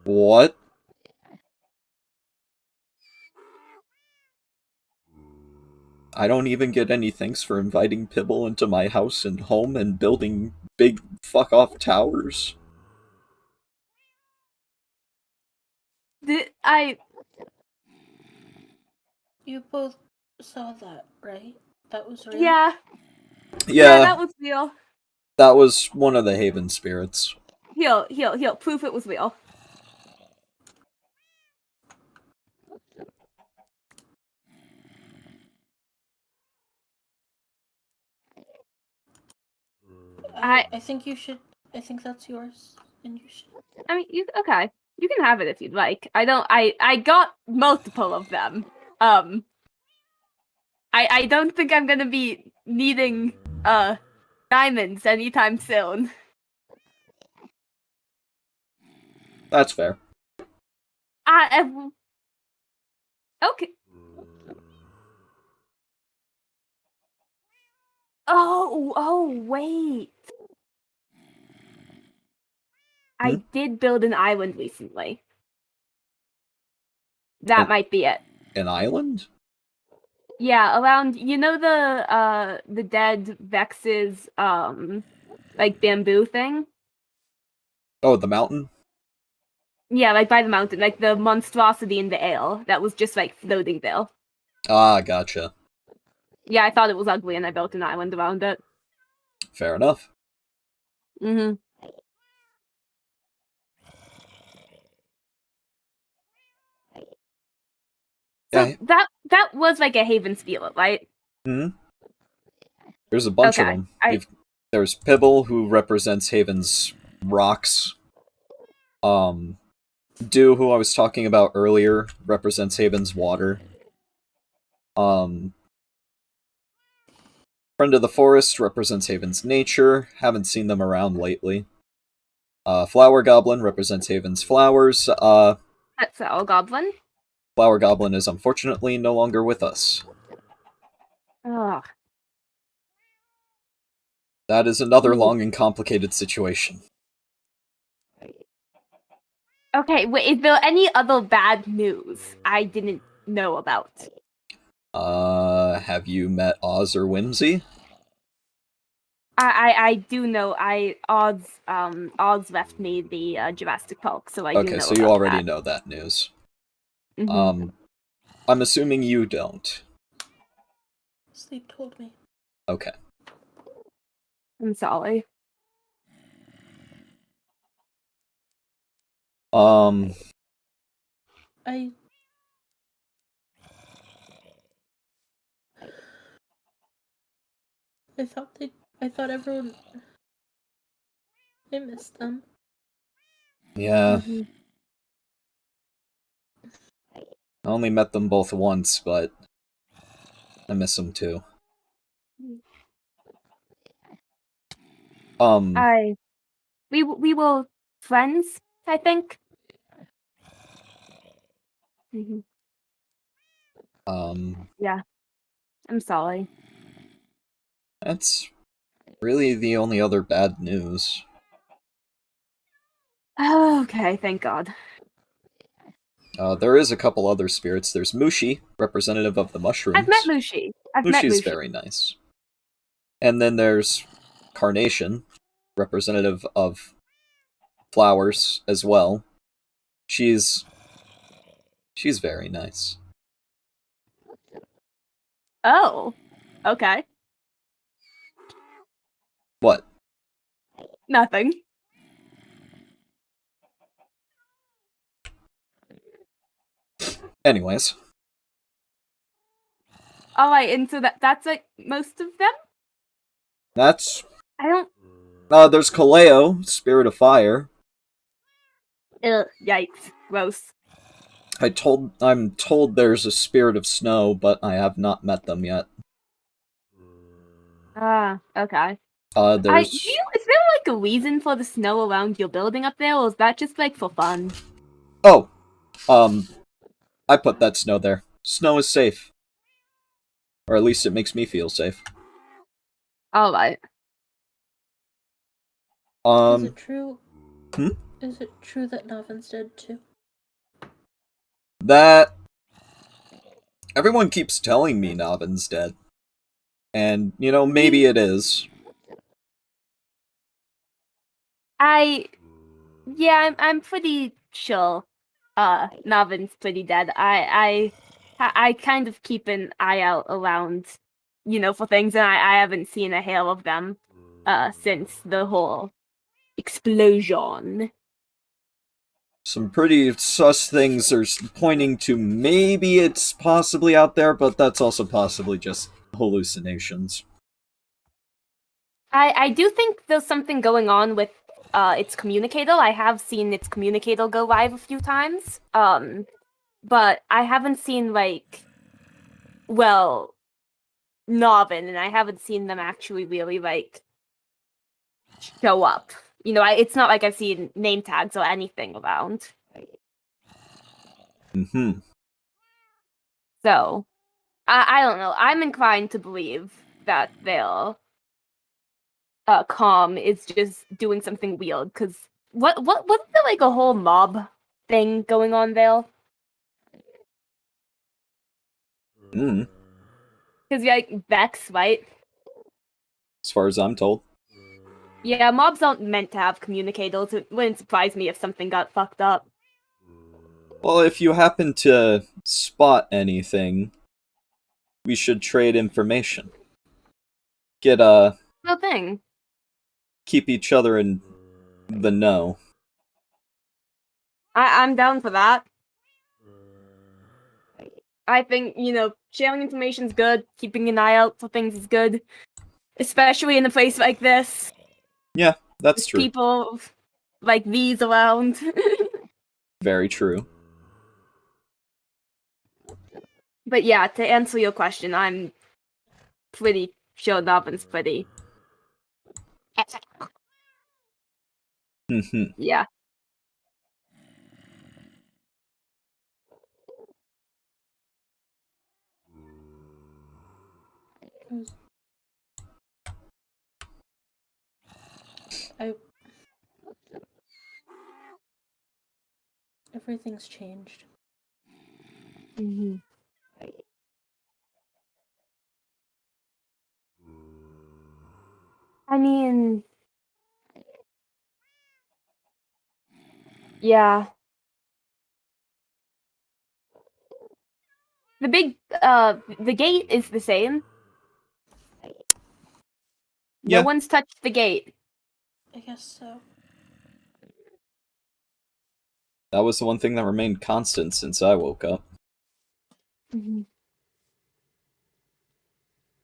[SPEAKER 1] What? I don't even get any thanks for inviting Pibble into my house and home and building big fuck-off towers.
[SPEAKER 2] Did I?
[SPEAKER 3] You both saw that, right? That was real?
[SPEAKER 2] Yeah.
[SPEAKER 1] Yeah,
[SPEAKER 2] That was real.
[SPEAKER 1] that was one of the Haven spirits.
[SPEAKER 2] Here. Proof it was real.
[SPEAKER 3] I think you should. I think that's yours, and you should.
[SPEAKER 2] I mean, okay. You can have it if you'd like. I got multiple of them. I don't think I'm gonna be needing diamonds anytime soon.
[SPEAKER 1] That's fair.
[SPEAKER 2] Okay. Oh, wait. I
[SPEAKER 1] Hmm?
[SPEAKER 2] did build an island recently. That
[SPEAKER 1] An-
[SPEAKER 2] might be it.
[SPEAKER 1] An island?
[SPEAKER 2] Yeah, around the dead Vex's like bamboo thing.
[SPEAKER 1] Oh, the mountain?
[SPEAKER 2] Yeah, like by the mountain, like the monstrosity in the ale that was just like floating there.
[SPEAKER 1] Ah, gotcha.
[SPEAKER 2] Yeah, I thought it was ugly and I built an island around it.
[SPEAKER 1] Fair enough.
[SPEAKER 2] Mm-hmm. So
[SPEAKER 1] Yeah.
[SPEAKER 2] that was like a Haven spirit, right?
[SPEAKER 1] Hmm? There's a bunch of
[SPEAKER 2] Okay.
[SPEAKER 1] them. There's Pibble, who represents Haven's rocks. Dew, who I was talking about earlier, represents Haven's water. Friend of the Forest represents Haven's nature. Haven't seen them around lately. Flower Goblin represents Haven's flowers.
[SPEAKER 2] That's our goblin.
[SPEAKER 1] Flower Goblin is unfortunately no longer with us.
[SPEAKER 2] Ugh.
[SPEAKER 1] That is another
[SPEAKER 2] Ooh.
[SPEAKER 1] long and complicated situation.
[SPEAKER 2] Okay, wait, is there any other bad news I didn't know about?
[SPEAKER 1] Have you met Oz or Whimsy?
[SPEAKER 2] I do know Oz left me the Jurassic Park, so I do
[SPEAKER 1] Okay,
[SPEAKER 2] know
[SPEAKER 1] so you
[SPEAKER 2] about
[SPEAKER 1] already
[SPEAKER 2] that.
[SPEAKER 1] know that news.
[SPEAKER 2] Mhm.
[SPEAKER 1] I'm assuming you don't.
[SPEAKER 3] Sleep told me.
[SPEAKER 1] Okay.
[SPEAKER 2] I'm sorry.
[SPEAKER 1] Um,
[SPEAKER 3] I I thought everyone. I missed them.
[SPEAKER 1] yeah,
[SPEAKER 2] Mhm.
[SPEAKER 1] I only met them both once, but I miss them too.
[SPEAKER 2] I we were friends I think. Mhm. Yeah. I'm sorry.
[SPEAKER 1] That's really the only other bad news.
[SPEAKER 2] Okay, thank God.
[SPEAKER 1] There is a couple other spirits. There's Mushi, representative of the mushrooms.
[SPEAKER 2] I've met Mushi.
[SPEAKER 1] Mushi's very nice. And then there's Carnation, representative of flowers as well. She's very nice.
[SPEAKER 2] Oh. Okay.
[SPEAKER 1] What?
[SPEAKER 2] Nothing.
[SPEAKER 1] Anyways,
[SPEAKER 2] Alright, and so that's like most of them?
[SPEAKER 1] that's
[SPEAKER 2] I don't
[SPEAKER 1] there's Kaleo, spirit of fire.
[SPEAKER 2] yikes. Gross.
[SPEAKER 1] I'm told there's a spirit of snow, but I have not met them yet.
[SPEAKER 2] Ah, okay.
[SPEAKER 1] There's
[SPEAKER 2] Is there like a reason for the snow around your building up there, or is that just like for fun?
[SPEAKER 1] Oh, I put that snow there. Snow is safe. Or at least it makes me feel safe.
[SPEAKER 2] Alright.
[SPEAKER 3] Is it true?
[SPEAKER 1] Hmm?
[SPEAKER 3] Is it true that Navin's dead too?
[SPEAKER 1] That everyone keeps telling me Navin's dead. And, maybe it is.
[SPEAKER 2] I'm pretty sure Navin's pretty dead. I kind of keep an eye out around, for things, and I haven't seen a hail of them since the whole explosion.
[SPEAKER 1] Some pretty sus things are pointing to maybe it's possibly out there, but that's also possibly just hallucinations.
[SPEAKER 2] I do think there's something going on with its communicator. I have seen its communicator go live a few times. But I haven't seen Novin, and I haven't seen them actually really show up. It's not like I've seen name tags or anything around.
[SPEAKER 1] Mm-hmm.
[SPEAKER 2] So I don't know. I'm inclined to believe that their calm is just doing something weird. Because what wasn't there like a whole mob thing going on there?
[SPEAKER 1] Mm.
[SPEAKER 2] Because Vex, right?
[SPEAKER 1] As far as I'm told.
[SPEAKER 2] Yeah, mobs aren't meant to have communicators. It wouldn't surprise me if something got fucked up.
[SPEAKER 1] Well, if you happen to spot anything, we should trade information. Get,
[SPEAKER 2] No thing.
[SPEAKER 1] keep each other in the know.
[SPEAKER 2] I'm down for that. I think, sharing information's good, keeping an eye out for things is good. Especially in a place like this.
[SPEAKER 1] Yeah, that's
[SPEAKER 2] with
[SPEAKER 1] true.
[SPEAKER 2] People like these around.
[SPEAKER 1] Very true.
[SPEAKER 2] But yeah, to answer your question, I'm pretty sure Novin's pretty.
[SPEAKER 1] Mm-hmm.
[SPEAKER 2] Yeah.
[SPEAKER 3] Everything's changed.
[SPEAKER 2] Mm-hmm. I mean, yeah. The gate is the same.
[SPEAKER 1] Yeah.
[SPEAKER 2] No one's touched the gate.
[SPEAKER 3] I guess so.
[SPEAKER 1] That was the one thing that remained constant since I woke up.
[SPEAKER 2] Mm-hmm.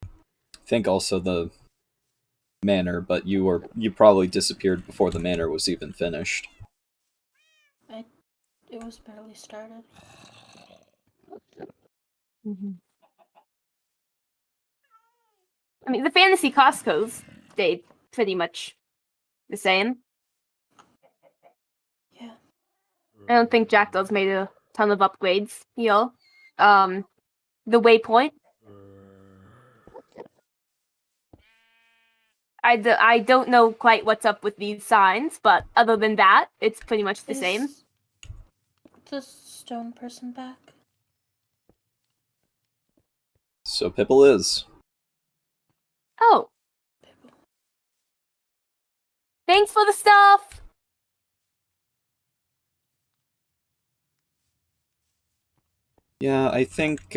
[SPEAKER 1] I think also the manor, but you probably disappeared before the manor was even finished.
[SPEAKER 3] It was barely started.
[SPEAKER 2] Mm-hmm. I mean, the fantasy Costco's stayed pretty much the same.
[SPEAKER 3] Yeah.
[SPEAKER 2] I don't think Jackdaw's made a ton of upgrades, you know. The waypoint. I don't know quite what's up with these signs, but other than that, it's pretty much the same.
[SPEAKER 3] Is the stone person back?
[SPEAKER 1] So Pipple is.
[SPEAKER 2] Oh,
[SPEAKER 3] Pipple.
[SPEAKER 2] thanks for the stuff!
[SPEAKER 1] Yeah, I think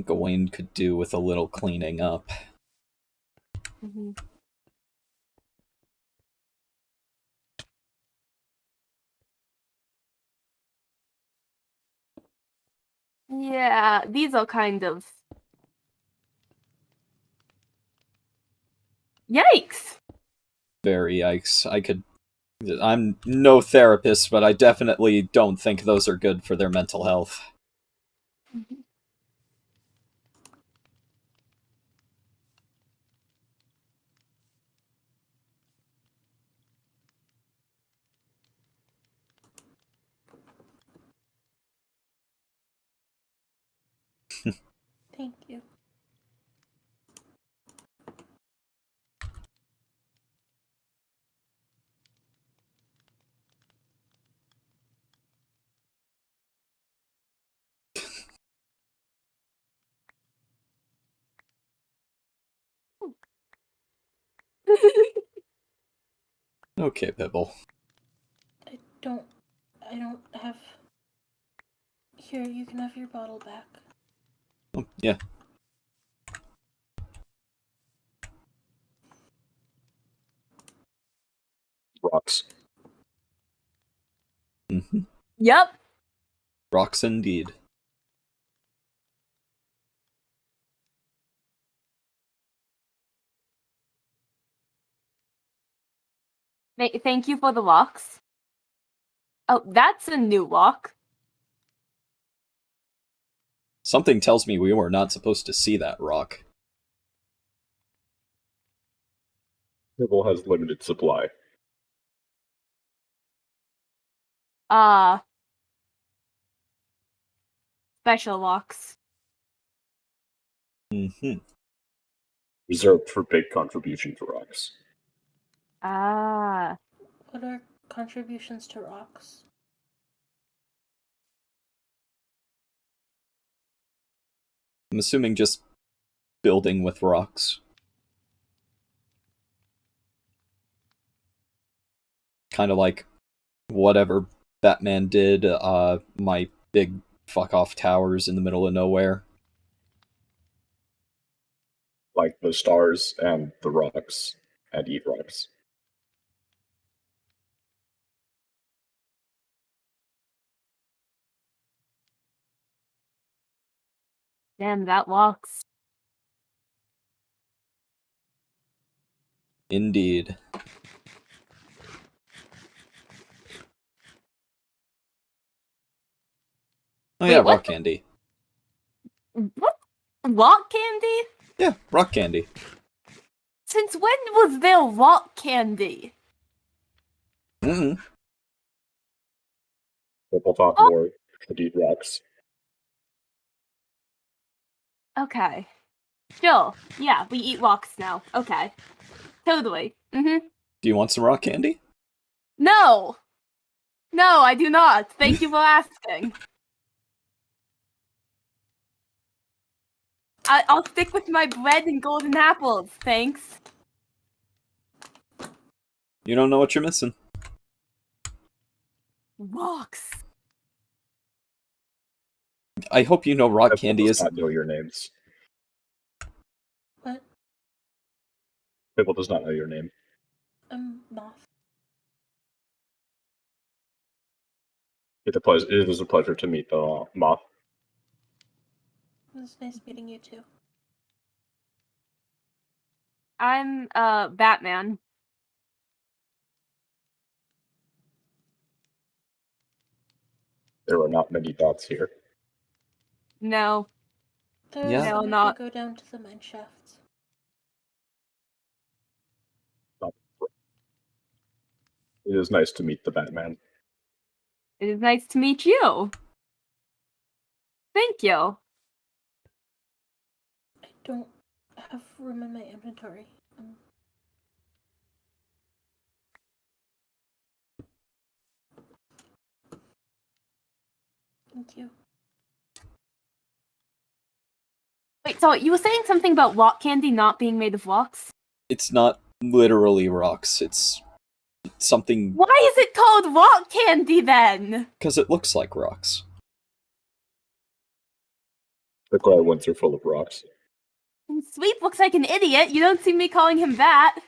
[SPEAKER 1] Gawain could do with a little cleaning up.
[SPEAKER 2] Mm-hmm. Yeah, these are kind of... Yikes!
[SPEAKER 1] Very yikes. I'm no therapist, but I definitely don't think those are good for their mental health.
[SPEAKER 2] Mhm.
[SPEAKER 3] Thank you.
[SPEAKER 1] Okay, Pipple.
[SPEAKER 3] I don't have. Here, you can have your bottle back.
[SPEAKER 1] Oh, yeah.
[SPEAKER 4] Rocks.
[SPEAKER 1] Mm-hmm.
[SPEAKER 2] Yep.
[SPEAKER 1] Rocks indeed.
[SPEAKER 2] Thank you for the walks. Oh, that's a new walk.
[SPEAKER 1] Something tells me we were not supposed to see that rock.
[SPEAKER 4] Pipple has limited supply.
[SPEAKER 2] Special walks.
[SPEAKER 1] Mm-hmm.
[SPEAKER 4] Reserved for big contribution to rocks.
[SPEAKER 2] Ah.
[SPEAKER 3] What are contributions to rocks?
[SPEAKER 1] I'm assuming just building with rocks. Kind of like whatever Batman did, my big fuck off towers in the middle of nowhere.
[SPEAKER 4] Like the stars and the rocks and eat rocks.
[SPEAKER 2] Damn, that walks.
[SPEAKER 1] Indeed. Oh yeah,
[SPEAKER 2] Wait, what?
[SPEAKER 1] rock candy.
[SPEAKER 2] What? Rock candy?
[SPEAKER 1] Yeah, rock candy.
[SPEAKER 2] Since when was there rock candy?
[SPEAKER 1] Mm-hmm.
[SPEAKER 4] Pipple thought
[SPEAKER 2] Oh.
[SPEAKER 4] more could eat rocks.
[SPEAKER 2] Okay. Sure. Yeah, we eat rocks now. Okay. Totally. Mm-hmm.
[SPEAKER 1] Do you want some rock candy?
[SPEAKER 2] No! No, I do not. Thank you for asking. I'll stick with my bread and golden apples, thanks.
[SPEAKER 1] You don't know what you're missing.
[SPEAKER 2] Rocks.
[SPEAKER 1] I hope you know rock
[SPEAKER 4] Pipple
[SPEAKER 1] candy
[SPEAKER 4] does
[SPEAKER 1] is...
[SPEAKER 4] not know your names.
[SPEAKER 3] What?
[SPEAKER 4] Pipple does not know your name.
[SPEAKER 3] Moth.
[SPEAKER 4] It is a pleasure to meet the moth.
[SPEAKER 3] It was nice meeting you too.
[SPEAKER 2] I'm, Batman.
[SPEAKER 4] There are not many dots here.
[SPEAKER 2] No.
[SPEAKER 3] There
[SPEAKER 1] Yeah.
[SPEAKER 3] are some
[SPEAKER 2] No,
[SPEAKER 3] if
[SPEAKER 2] not.
[SPEAKER 3] you go down to the mine shafts.
[SPEAKER 4] It is nice to meet the Batman.
[SPEAKER 2] It is nice to meet you. Thank you.
[SPEAKER 3] I don't have room in my inventory. Thank you.
[SPEAKER 2] Wait, so you were saying something about rock candy not being made of rocks?
[SPEAKER 1] It's not literally rocks, it's something...
[SPEAKER 2] Why is it called rock candy then?
[SPEAKER 1] Because it looks like rocks.
[SPEAKER 4] The cloud ones are full of rocks.
[SPEAKER 2] And Sweep looks like an idiot. You don't see me calling him that.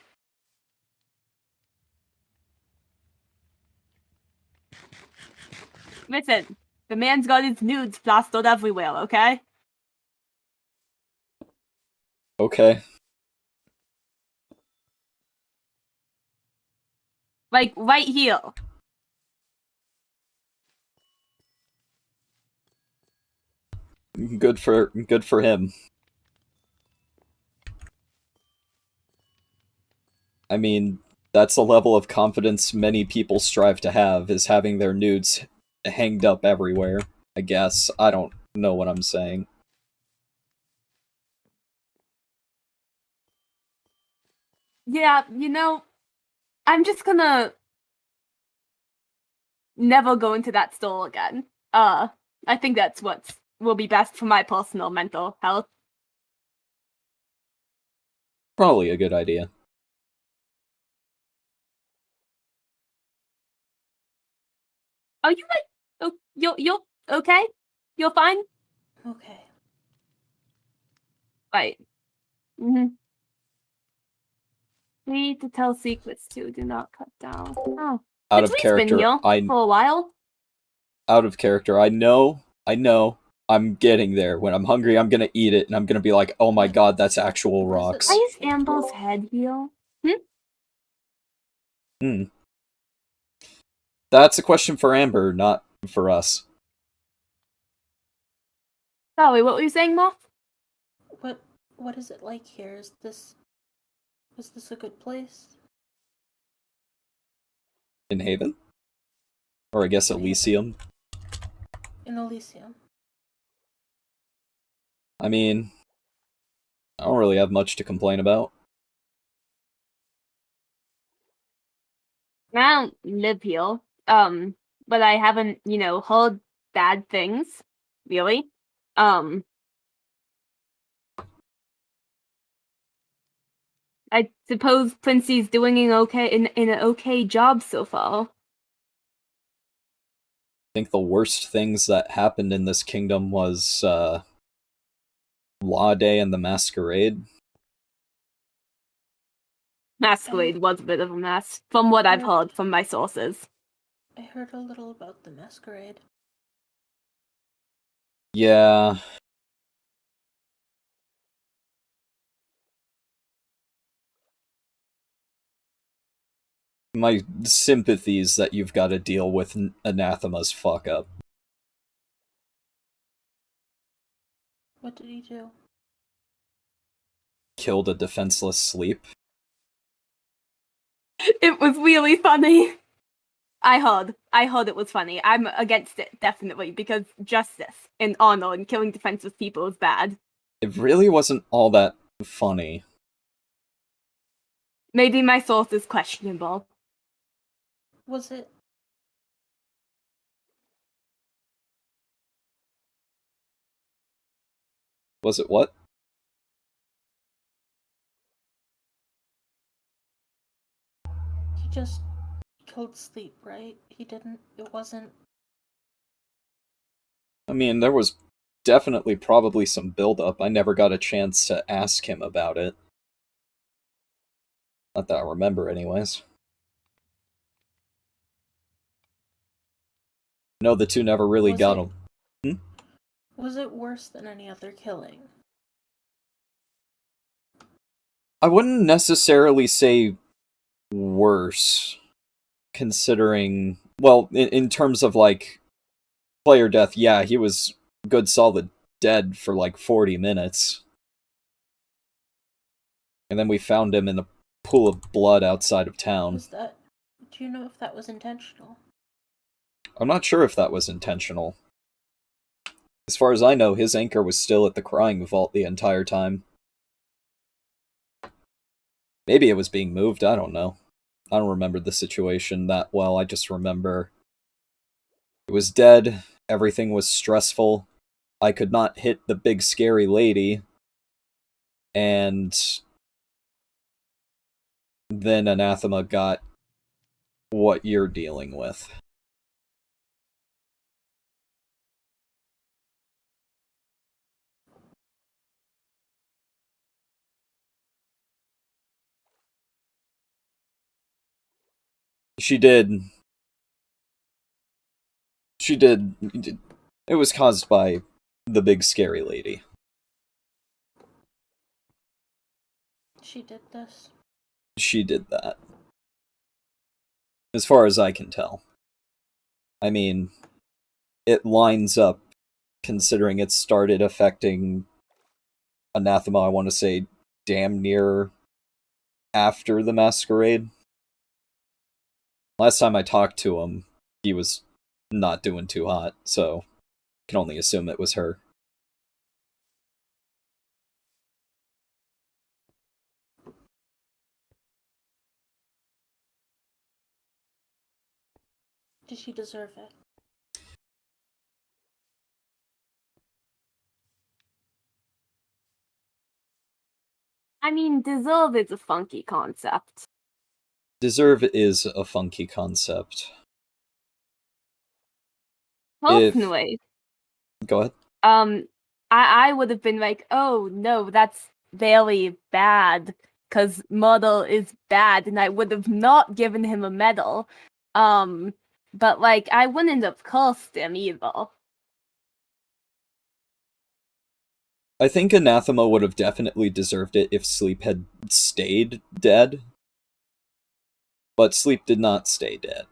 [SPEAKER 2] Listen, the man's got his nudes plastered everywhere, okay?
[SPEAKER 1] Okay.
[SPEAKER 2] Like, right here.
[SPEAKER 1] Good for him. I mean, that's a level of confidence many people strive to have, is having their nudes hanged up everywhere, I guess. I don't know what I'm saying.
[SPEAKER 2] Yeah, I'm just gonna never go into that store again. I think that's what will be best for my personal mental health.
[SPEAKER 1] Probably a good idea.
[SPEAKER 2] Are you you're okay? You're fine?
[SPEAKER 3] Okay.
[SPEAKER 2] Right. Mm-hmm. Need to tell secrets too. Do not cut down. Oh,
[SPEAKER 1] Out
[SPEAKER 2] it's
[SPEAKER 1] of
[SPEAKER 2] been
[SPEAKER 1] character,
[SPEAKER 2] here for a while.
[SPEAKER 1] Out of character, I know, I'm getting there. When I'm hungry, I'm gonna eat it, and I'm gonna be like, oh my god, that's actual rocks.
[SPEAKER 2] Why is Amble's head here?
[SPEAKER 1] That's a question for Amber, not for us.
[SPEAKER 2] Sorry, what were you saying, Moth?
[SPEAKER 3] What is it like here? Is this a good place?
[SPEAKER 1] In Haven? Or I guess Elysium?
[SPEAKER 3] In Elysium.
[SPEAKER 1] I mean, I don't really have much to complain about.
[SPEAKER 2] I don't live here. But I haven't, heard bad things. Really. I suppose Princey's doing an okay job so far.
[SPEAKER 1] I think the worst things that happened in this kingdom was, Law Day and the Masquerade.
[SPEAKER 2] Masquerade was a bit of a mess, from what I've heard from my sources.
[SPEAKER 3] I heard a little about the masquerade.
[SPEAKER 1] Yeah. My sympathies that you've got to deal with Anathema's fuck up.
[SPEAKER 3] What did he do?
[SPEAKER 1] Killed a defenseless sleep.
[SPEAKER 2] It was really funny. I heard it was funny. I'm against it, definitely, because justice and honor and killing defenseless people is bad.
[SPEAKER 1] It really wasn't all that funny.
[SPEAKER 2] Maybe my source is questionable.
[SPEAKER 3] Was it?
[SPEAKER 1] Was it what?
[SPEAKER 3] He just killed sleep, right? It wasn't...
[SPEAKER 1] I mean, there was definitely probably some build-up. I never got a chance to ask him about it. Not that I remember, anyways. No, the two never really got him.
[SPEAKER 3] Was it worse than any other killing?
[SPEAKER 1] I wouldn't necessarily say worse, considering... Well, in terms of, like, player death, yeah, he was good solid dead for, like, 40 minutes. And then we found him in a pool of blood outside of town.
[SPEAKER 3] Do you know if that was intentional?
[SPEAKER 1] I'm not sure if that was intentional. As far as I know, his anchor was still at the crying vault the entire time. Maybe it was being moved, I don't know. I don't remember the situation that well, I just remember it was dead, everything was stressful, I could not hit the big scary lady, and then Anathema got what you're dealing with. She did. She did. It was caused by the big scary lady.
[SPEAKER 3] She did this.
[SPEAKER 1] She did that. As far as I can tell. I mean, it lines up considering it started affecting Anathema, I want to say, damn near after the masquerade. Last time I talked to him, he was not doing too hot, so can only assume it was her.
[SPEAKER 3] Did she deserve it?
[SPEAKER 2] I mean, deserve is a funky concept.
[SPEAKER 1] Deserve is a funky concept.
[SPEAKER 2] Personally,
[SPEAKER 1] Go ahead.
[SPEAKER 2] I would have been like, oh no, that's very bad, because murder is bad, and I would have not given him a medal. But like, I wouldn't have cursed him either.
[SPEAKER 1] I think Anathema would have definitely deserved it if Sleep had stayed dead. But Sleep did not stay dead.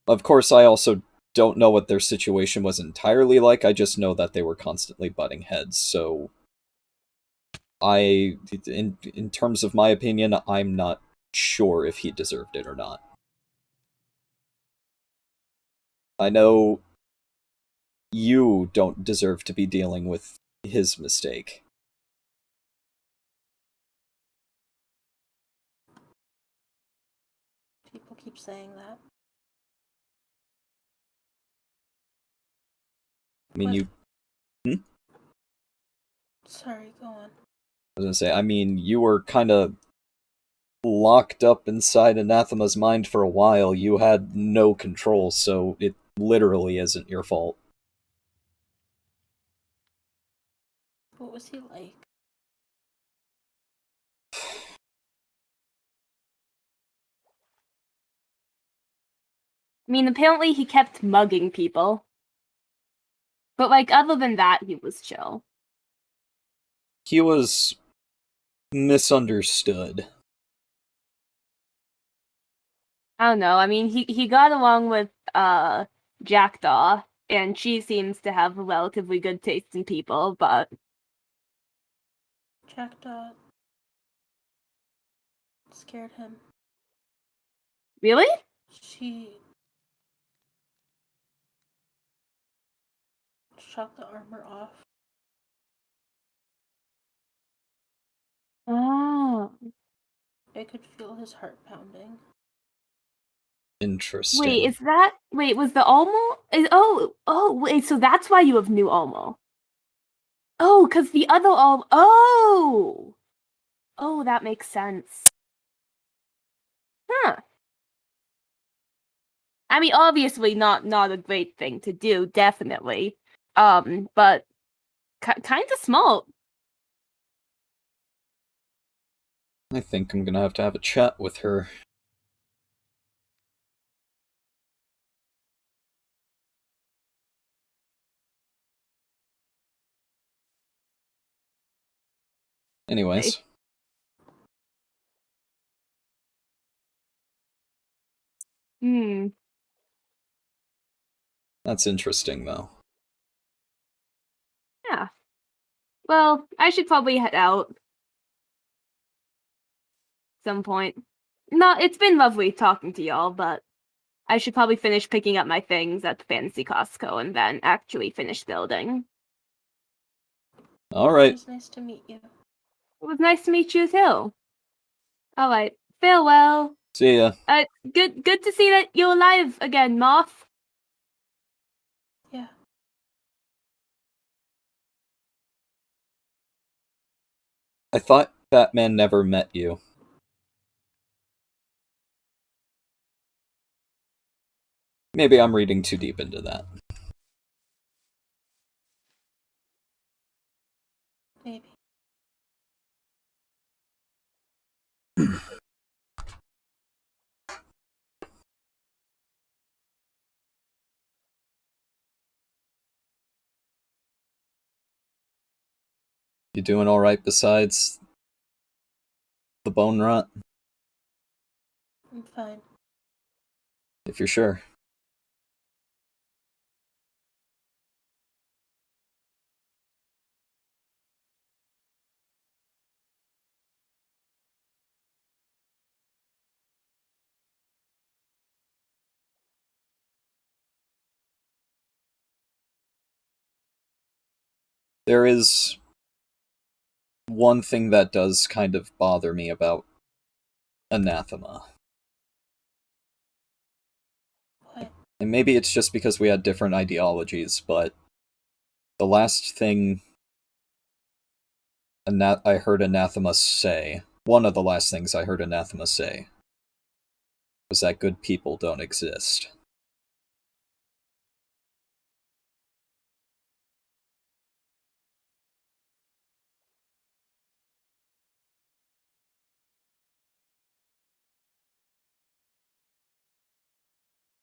[SPEAKER 1] Of course, I also don't know what their situation was entirely like, I just know that they were constantly butting heads, so in terms of my opinion, I'm not sure if he deserved it or not. I know you don't deserve to be dealing with his mistake.
[SPEAKER 3] People keep saying that.
[SPEAKER 1] I mean,
[SPEAKER 3] What?
[SPEAKER 1] you... Hmm?
[SPEAKER 3] Sorry, go on.
[SPEAKER 1] I was gonna say, I mean, you were kind of locked up inside Anathema's mind for a while. You had no control, so it literally isn't your fault.
[SPEAKER 3] What was he like?
[SPEAKER 2] I mean, apparently he kept mugging people. But like, other than that, he was chill.
[SPEAKER 1] He was misunderstood.
[SPEAKER 2] I don't know. I mean, he got along with Jackdaw, and she seems to have a relatively good taste in people, but
[SPEAKER 3] Jackdaw scared him.
[SPEAKER 2] really?
[SPEAKER 3] She shot the armor off.
[SPEAKER 2] Oh.
[SPEAKER 3] I could feel his heart pounding.
[SPEAKER 1] Interesting.
[SPEAKER 2] Wait, was the Olmo? Wait, so that's why you have new Olmo. Oh, because the other Olmo. Oh, that makes sense. Huh. I mean, obviously not a great thing to do, definitely. But kind of smart.
[SPEAKER 1] I think I'm gonna have a chat with her. Anyways.
[SPEAKER 2] Hmm.
[SPEAKER 1] That's interesting, though.
[SPEAKER 2] Yeah. Well, I should probably head out some point. No, it's been lovely talking to y'all, but I should probably finish picking up my things at the Fancy Costco and then actually finish building.
[SPEAKER 3] It
[SPEAKER 1] Alright.
[SPEAKER 3] was nice to meet you.
[SPEAKER 2] It was nice to meet you too. Alright, farewell.
[SPEAKER 1] See ya.
[SPEAKER 2] Good to see that you're alive again, Moth.
[SPEAKER 3] Yeah.
[SPEAKER 1] I thought Batman never met you. Maybe I'm reading too deep into that.
[SPEAKER 3] Maybe.
[SPEAKER 1] You doing alright besides the bone rot?
[SPEAKER 3] I'm fine.
[SPEAKER 1] If you're sure. There is one thing that does kind of bother me about Anathema.
[SPEAKER 3] What?
[SPEAKER 1] And maybe it's just because we had different ideologies, but the last thing I heard Anathema say, one of the last things I heard Anathema say, was that good people don't exist.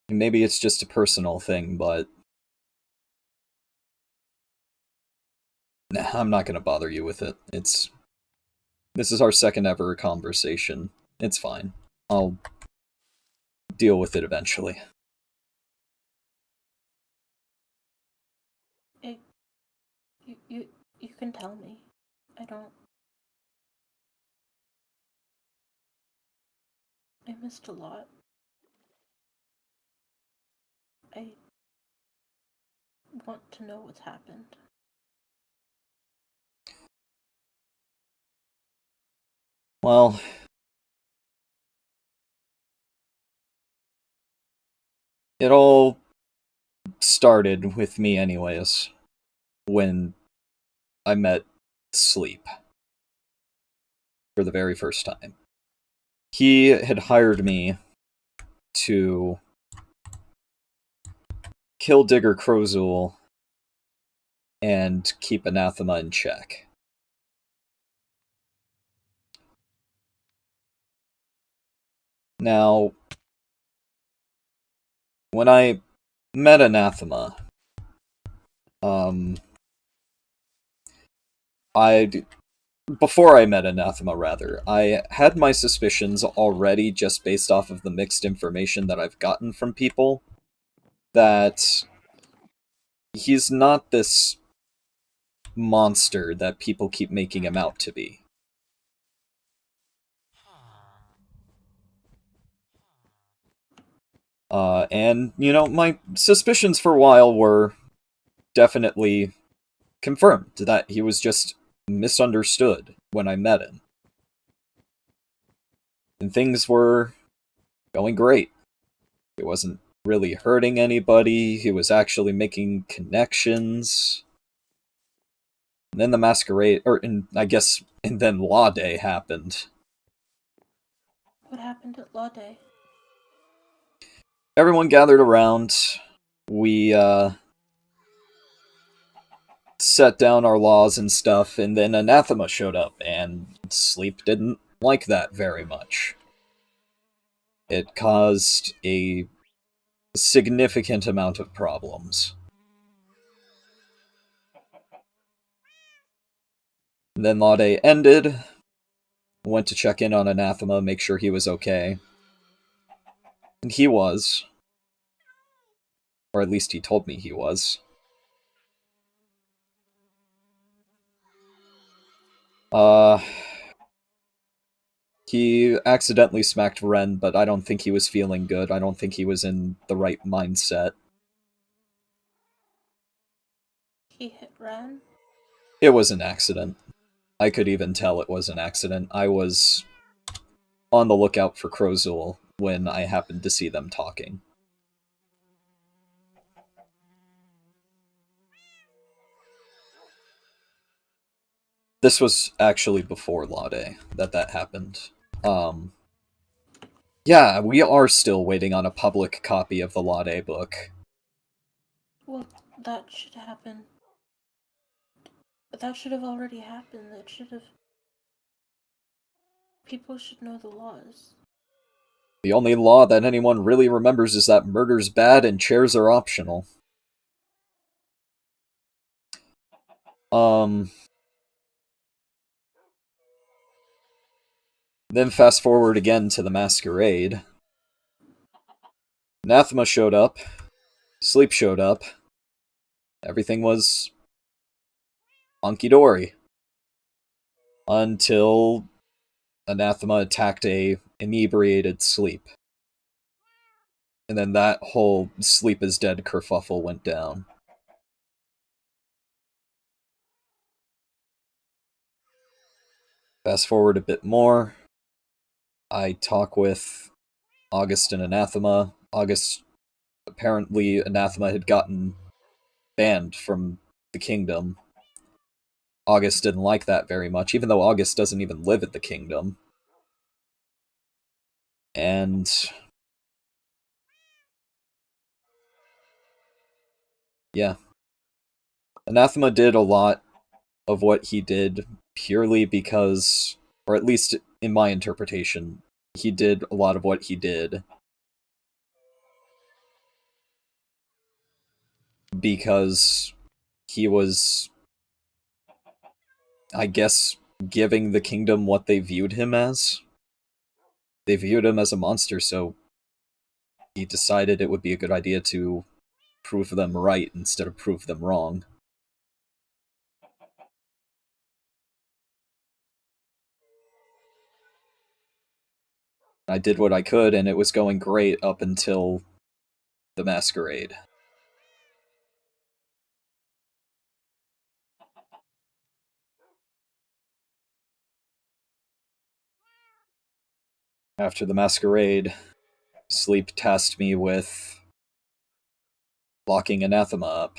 [SPEAKER 1] And maybe it's just a personal thing, but nah, I'm not gonna bother you with it. This is our second ever conversation. It's fine. I'll deal with it eventually.
[SPEAKER 3] You can tell me. I don't. I missed a lot. I want to know what's happened.
[SPEAKER 1] Well, it all started with me anyways, when I met Sleep for the very first time. He had hired me to kill Digger Crozul and keep Anathema in check. Now, when I met Anathema, before I met Anathema, rather, I had my suspicions already just based off of the mixed information that I've gotten from people that he's not this monster that people keep making him out to be. And, you know, my suspicions for a while were definitely confirmed that he was just misunderstood when I met him. And things were going great. He wasn't really hurting anybody, he was actually making connections. And then the masquerade, and then Law Day happened.
[SPEAKER 3] What happened at Law Day?
[SPEAKER 1] Everyone gathered around. We, set down our laws and stuff, and then Anathema showed up, and Sleep didn't like that very much. It caused a significant amount of problems. And then Law Day ended. Went to check in on Anathema, make sure he was okay. And he was. Or at least he told me he was. He accidentally smacked Ren, but I don't think he was feeling good. I don't think he was in the right mindset.
[SPEAKER 3] He hit Ren?
[SPEAKER 1] It was an accident. I could even tell it was an accident. I was on the lookout for Crozul when I happened to see them talking. This was actually before Law Day that happened. Yeah, we are still waiting on a public copy of the Law Day book.
[SPEAKER 3] Well, that should happen. That should have already happened. That should have... People should know the laws.
[SPEAKER 1] The only law that anyone really remembers is that murder's bad and chairs are optional. Then fast forward again to the masquerade. Anathema showed up. Sleep showed up. Everything was hunky-dory. Until Anathema attacked a inebriated Sleep. And then that whole Sleep is dead kerfuffle went down. Fast forward a bit more. I talk with August and Anathema. August, apparently Anathema had gotten banned from the kingdom. August didn't like that very much, even though August doesn't even live at the kingdom. And yeah. Anathema did a lot of what he did purely because, or at least in my interpretation, he did a lot of what he did because he was, I guess, giving the kingdom what they viewed him as. They viewed him as a monster, so he decided it would be a good idea to prove them right instead of prove them wrong. I did what I could, and it was going great up until the masquerade. After the masquerade, Sleep tasked me with locking Anathema up,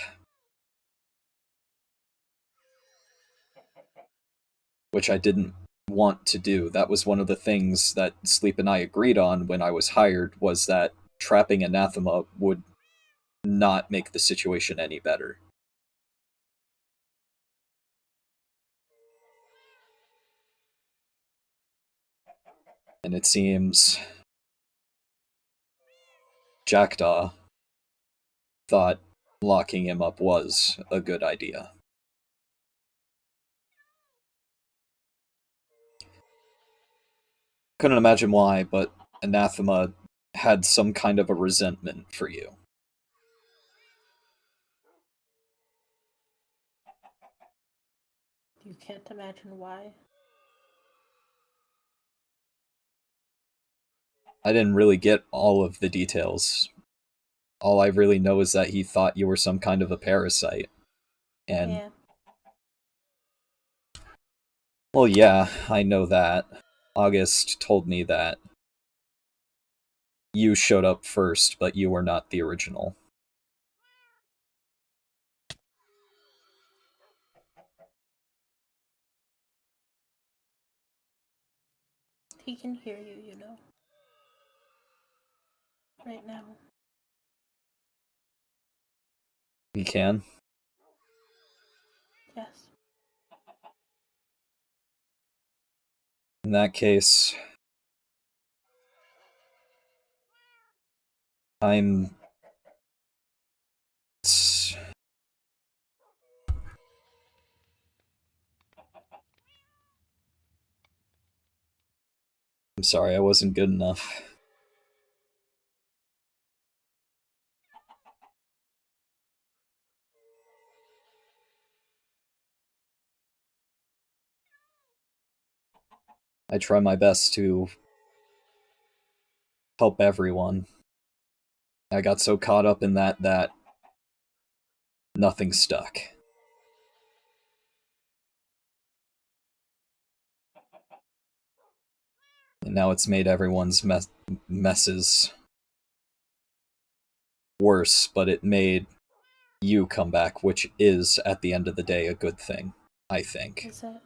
[SPEAKER 1] which I didn't want to do. That was one of the things that Sleep and I agreed on when I was hired, was that trapping Anathema would not make the situation any better. And it seems Jackdaw thought locking him up was a good idea. Couldn't imagine why, but Anathema had some kind of a resentment for you.
[SPEAKER 3] You can't imagine why.
[SPEAKER 1] I didn't really get all of the details. All I really know is that he thought you were some kind of a parasite. And,
[SPEAKER 3] Yeah.
[SPEAKER 1] well, yeah, I know that. August told me that you showed up first, but you were not the original.
[SPEAKER 3] He can hear you, you know. Right now.
[SPEAKER 1] He can?
[SPEAKER 3] Yes.
[SPEAKER 1] In that case, I'm... I'm sorry, I wasn't good enough. I try my best to help everyone. I got so caught up in that nothing stuck. And now it's made everyone's messes worse, but it made you come back, which is, at the end of the day, a good thing, I think.
[SPEAKER 3] Is it?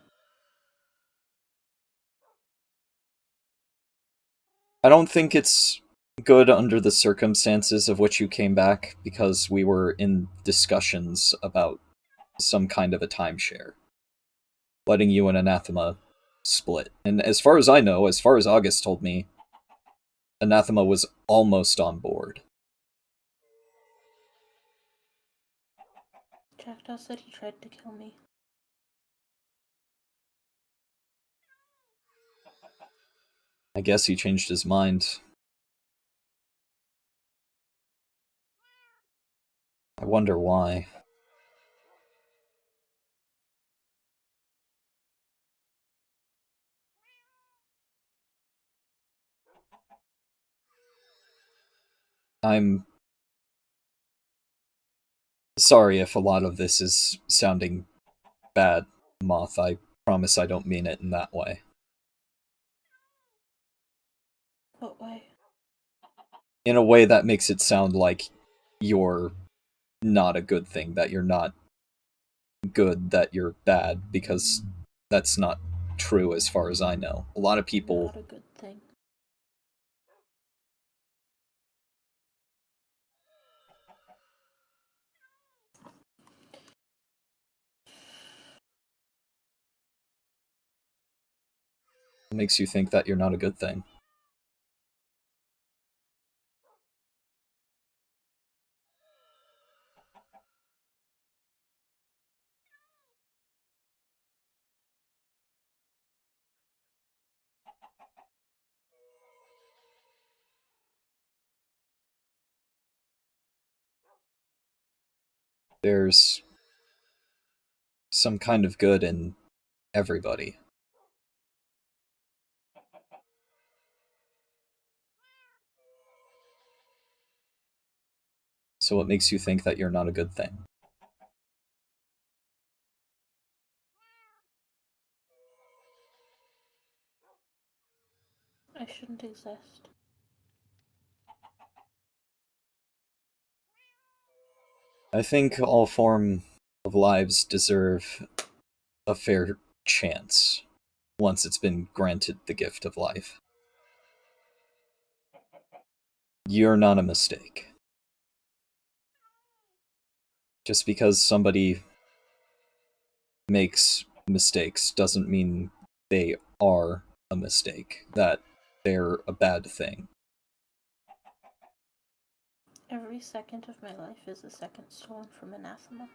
[SPEAKER 1] I don't think it's good under the circumstances of which you came back, because we were in discussions about some kind of a timeshare. Letting you and Anathema split. And as far as I know, as far as August told me, Anathema was almost on board.
[SPEAKER 3] Jackdaw said he tried to kill me.
[SPEAKER 1] I guess he changed his mind. I wonder why. I'm sorry if a lot of this is sounding bad, Moth. I promise I don't mean it in that way.
[SPEAKER 3] What way?
[SPEAKER 1] In a way that makes it sound like you're not a good thing, that you're not good, that you're bad, because that's not true as far as I know. A lot of people...
[SPEAKER 3] Not a good thing.
[SPEAKER 1] makes you think that you're not a good thing. There's some kind of good in everybody. So what makes you think that you're not a good thing?
[SPEAKER 3] I shouldn't exist.
[SPEAKER 1] I think all form of lives deserve a fair chance once it's been granted the gift of life. You're not a mistake. Just because somebody makes mistakes doesn't mean they are a mistake, that they're a bad thing.
[SPEAKER 3] Every second of my life is a second stolen from Anathema.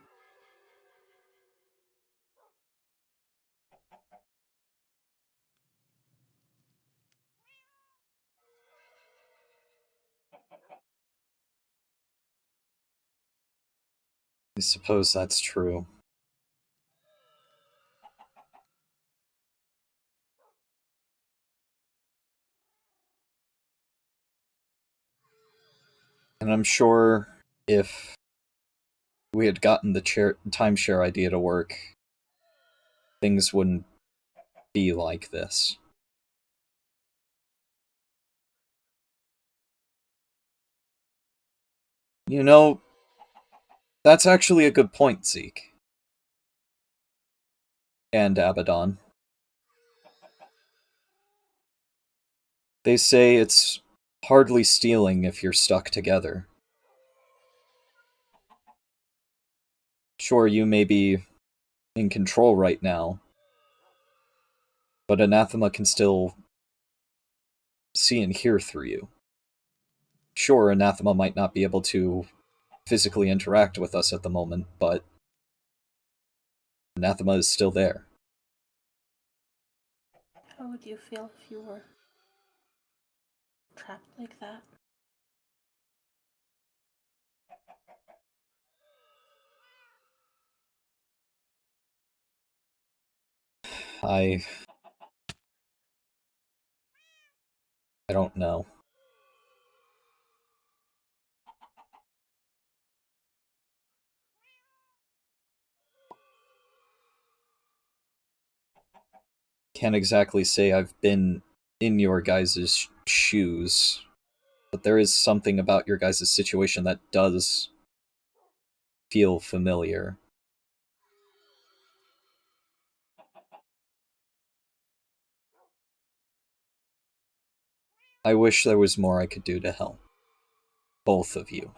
[SPEAKER 1] I suppose that's true. And I'm sure if we had gotten the timeshare idea to work, things wouldn't be like this. You know, that's actually a good point, Zeke. And Abaddon. They say it's hardly stealing if you're stuck together. Sure, you may be in control right now, but Anathema can still see and hear through you. Sure, Anathema might not be able to physically interact with us at the moment, but Anathema is still there.
[SPEAKER 3] How would you feel if you were trapped like that?
[SPEAKER 1] I I don't know. Can't exactly say I've been in your guys' shoes, but there is something about your guys' situation that does feel familiar. I wish there was more I could do to help. Both of you.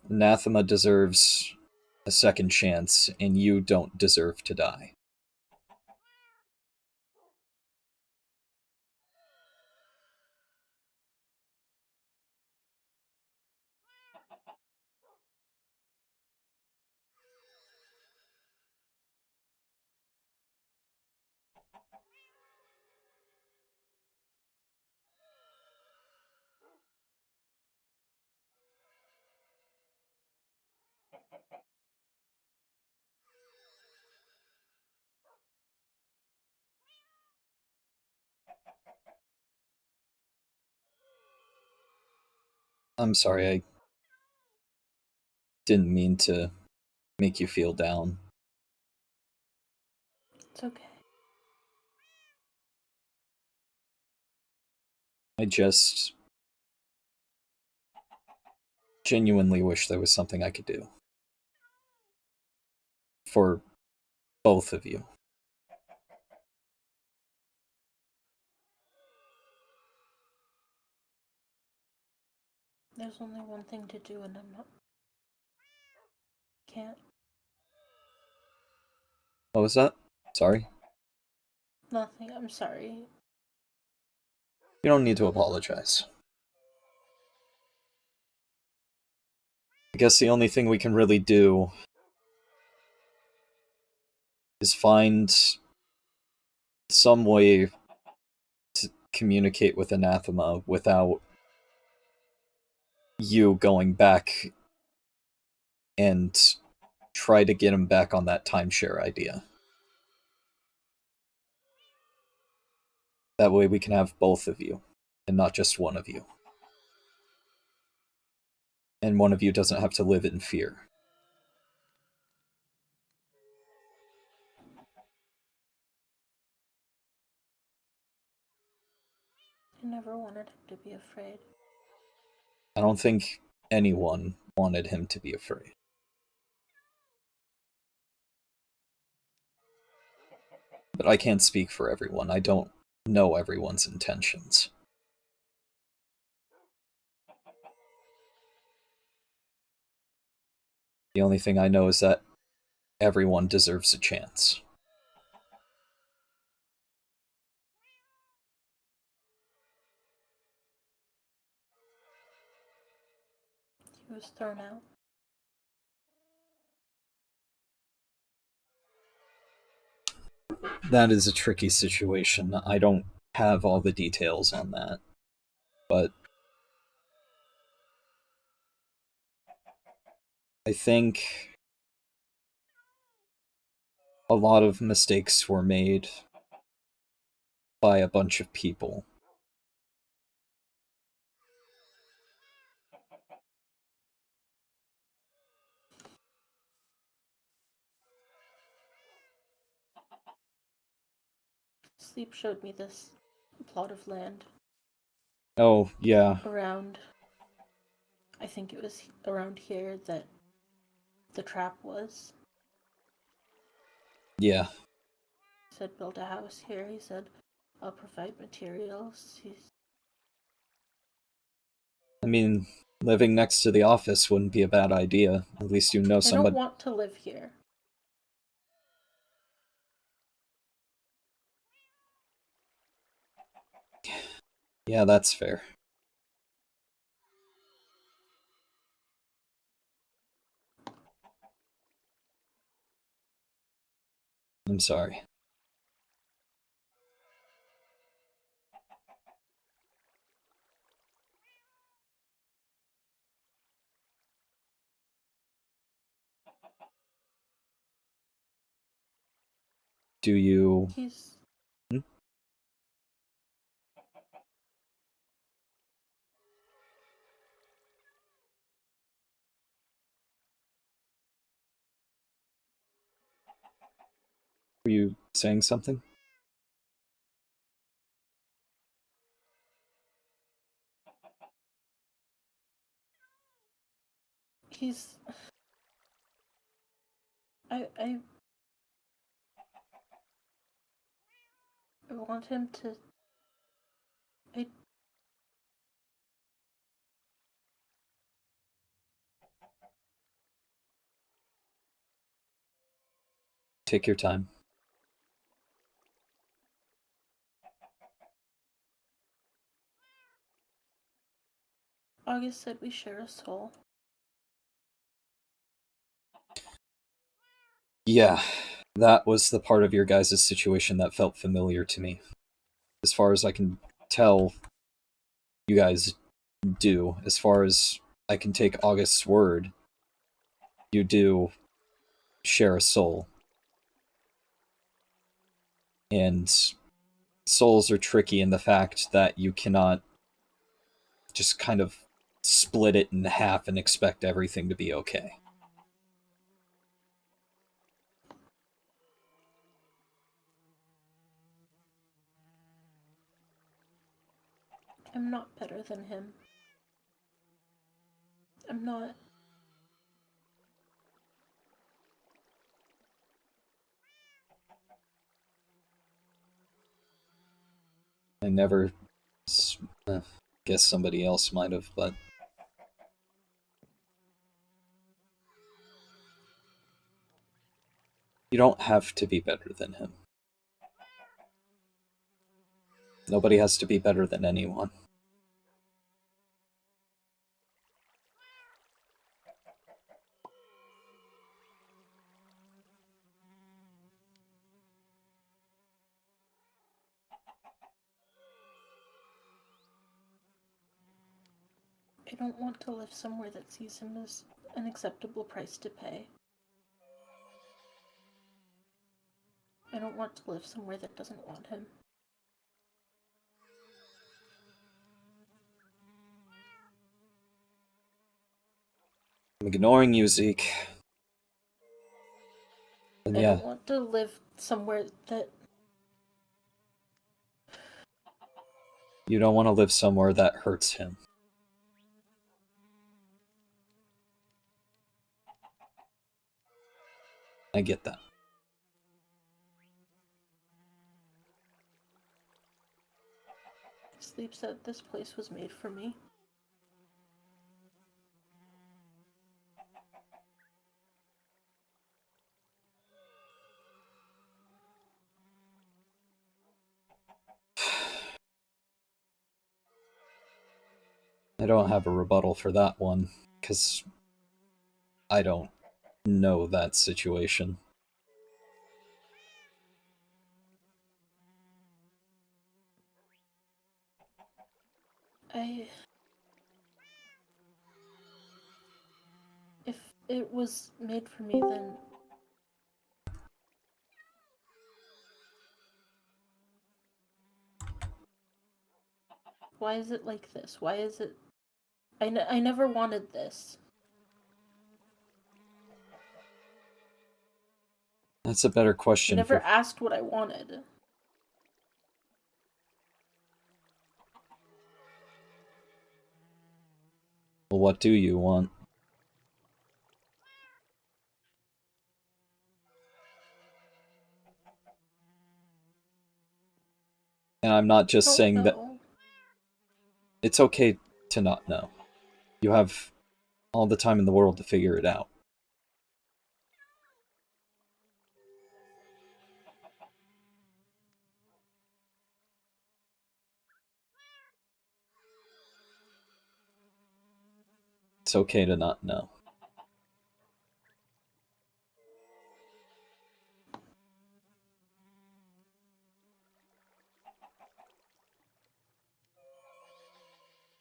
[SPEAKER 1] Anathema deserves a second chance, and you don't deserve to die. I'm sorry, I didn't mean to make you feel down.
[SPEAKER 3] It's okay.
[SPEAKER 1] I just genuinely wish there was something I could do. For both of you.
[SPEAKER 3] There's only one thing to do, and I'm not. Can't.
[SPEAKER 1] What was that? Sorry?
[SPEAKER 3] Nothing. I'm sorry.
[SPEAKER 1] You don't need to apologize. I guess the only thing we can really do is find some way to communicate with Anathema without you going back and try to get him back on that timeshare idea. That way we can have both of you, and not just one of you. And one of you doesn't have to live in fear.
[SPEAKER 3] I never wanted him to be afraid.
[SPEAKER 1] I don't think anyone wanted him to be afraid. But I can't speak for everyone. I don't know everyone's intentions. The only thing I know is that everyone deserves a chance.
[SPEAKER 3] He was thrown out.
[SPEAKER 1] That is a tricky situation. I don't have all the details on that. But I think a lot of mistakes were made by a bunch of people.
[SPEAKER 3] Sleep showed me this plot of land
[SPEAKER 1] Oh, yeah.
[SPEAKER 3] around. I think it was around here that the trap was.
[SPEAKER 1] Yeah.
[SPEAKER 3] He said, build a house here. He said, I'll provide materials.
[SPEAKER 1] I mean, living next to the office wouldn't be a bad idea. At least you know
[SPEAKER 3] I
[SPEAKER 1] somebody.
[SPEAKER 3] don't want to live here.
[SPEAKER 1] Yeah, that's fair. I'm sorry. Do you...
[SPEAKER 3] He's.
[SPEAKER 1] Hmm? Were you saying something?
[SPEAKER 3] He's. I want him to. I.
[SPEAKER 1] Take your time.
[SPEAKER 3] August said we share a soul.
[SPEAKER 1] Yeah, that was the part of your guys' situation that felt familiar to me. As far as I can tell, you guys do. As far as I can take August's word, you do share a soul. And souls are tricky in the fact that you cannot just kind of split it in half and expect everything to be okay.
[SPEAKER 3] I'm not better than him. I'm not.
[SPEAKER 1] I never guess somebody else might have, but you don't have to be better than him. Nobody has to be better than anyone.
[SPEAKER 3] I don't want to live somewhere that sees him as an acceptable price to pay. I don't want to live somewhere that doesn't want him.
[SPEAKER 1] I'm ignoring you, Zeke. And
[SPEAKER 3] I
[SPEAKER 1] yeah,
[SPEAKER 3] don't want to live somewhere that.
[SPEAKER 1] you don't want to live somewhere that hurts him. I get that.
[SPEAKER 3] Sleep said this place was made for me.
[SPEAKER 1] I don't have a rebuttal for that one, because I don't know that situation.
[SPEAKER 3] If it was made for me, then. Why is it like this? Why is it. I never wanted this.
[SPEAKER 1] That's a better
[SPEAKER 3] I
[SPEAKER 1] question
[SPEAKER 3] never
[SPEAKER 1] for...
[SPEAKER 3] asked what I wanted.
[SPEAKER 1] Well, what do you want? And I'm not just saying that... It's okay to not know. You have all the time in the world to figure it out. It's okay to not know.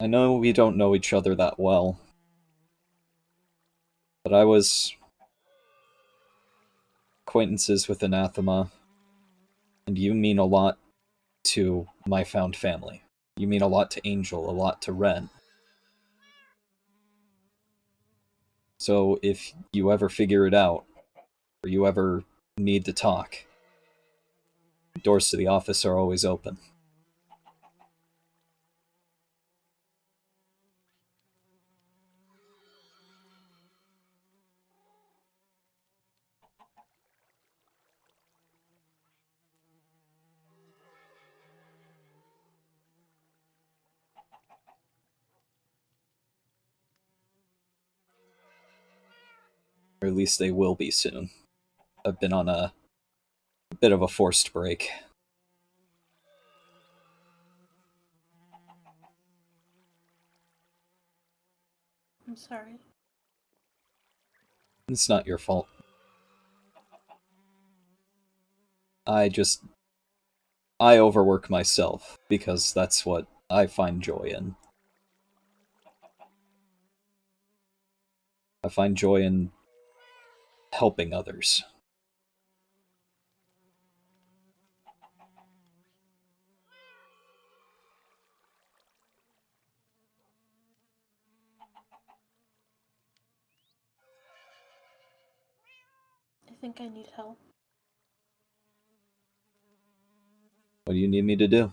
[SPEAKER 1] I know we don't know each other that well, but I was acquaintances with Anathema And you mean a lot to my found family. You mean a lot to Angel, a lot to Ren. So if you ever figure it out, or you ever need to talk, doors to the office are always open. Or at least they will be soon. I've been on a bit of a forced break.
[SPEAKER 3] I'm sorry.
[SPEAKER 1] It's not your fault. I overwork myself, because that's what I find joy in. I find joy in helping others.
[SPEAKER 3] I think I need help.
[SPEAKER 1] What do you need me to do?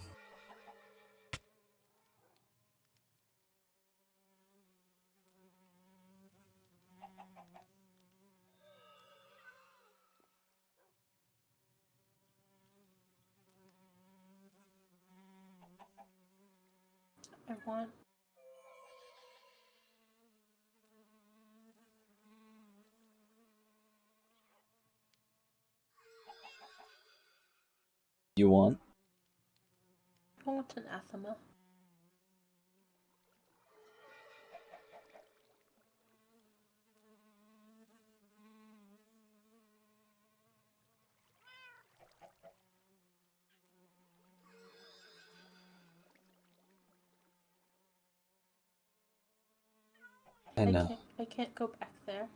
[SPEAKER 3] I want
[SPEAKER 1] You want?
[SPEAKER 3] anathema.
[SPEAKER 1] I know.
[SPEAKER 3] I can't go back there.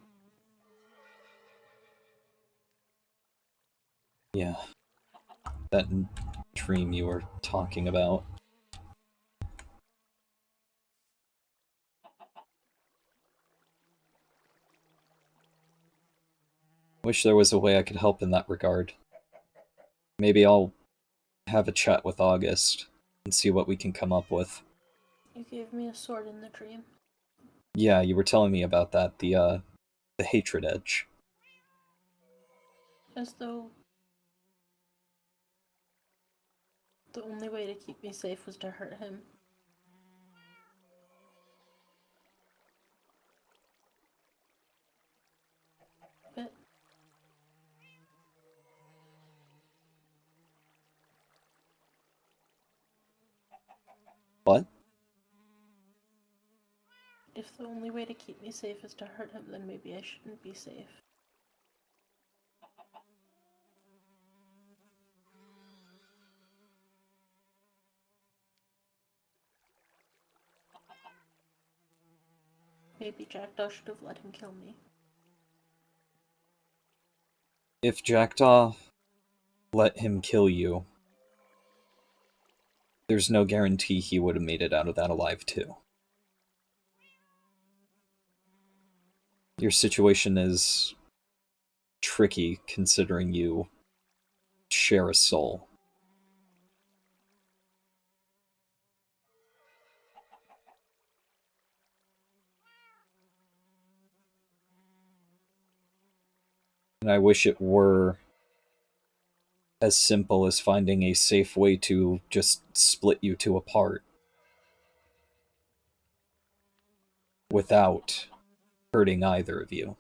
[SPEAKER 1] Yeah. That dream you were talking about. Wish there was a way I could help in that regard. Maybe I'll have a chat with August and see what we can come up with.
[SPEAKER 3] You gave me a sword in the dream.
[SPEAKER 1] Yeah, you were telling me about that, the hatred edge.
[SPEAKER 3] As though the only way to keep me safe was to hurt him. But
[SPEAKER 1] What?
[SPEAKER 3] if the only way to keep me safe is to hurt him, then maybe I shouldn't be safe. Maybe Jackdaw should have let him kill me.
[SPEAKER 1] If Jackdaw let him kill you, there's no guarantee he would have made it out of that alive too. Your situation is tricky considering you share a soul. And I wish it were as simple as finding a safe way to just split you two apart without hurting either of you.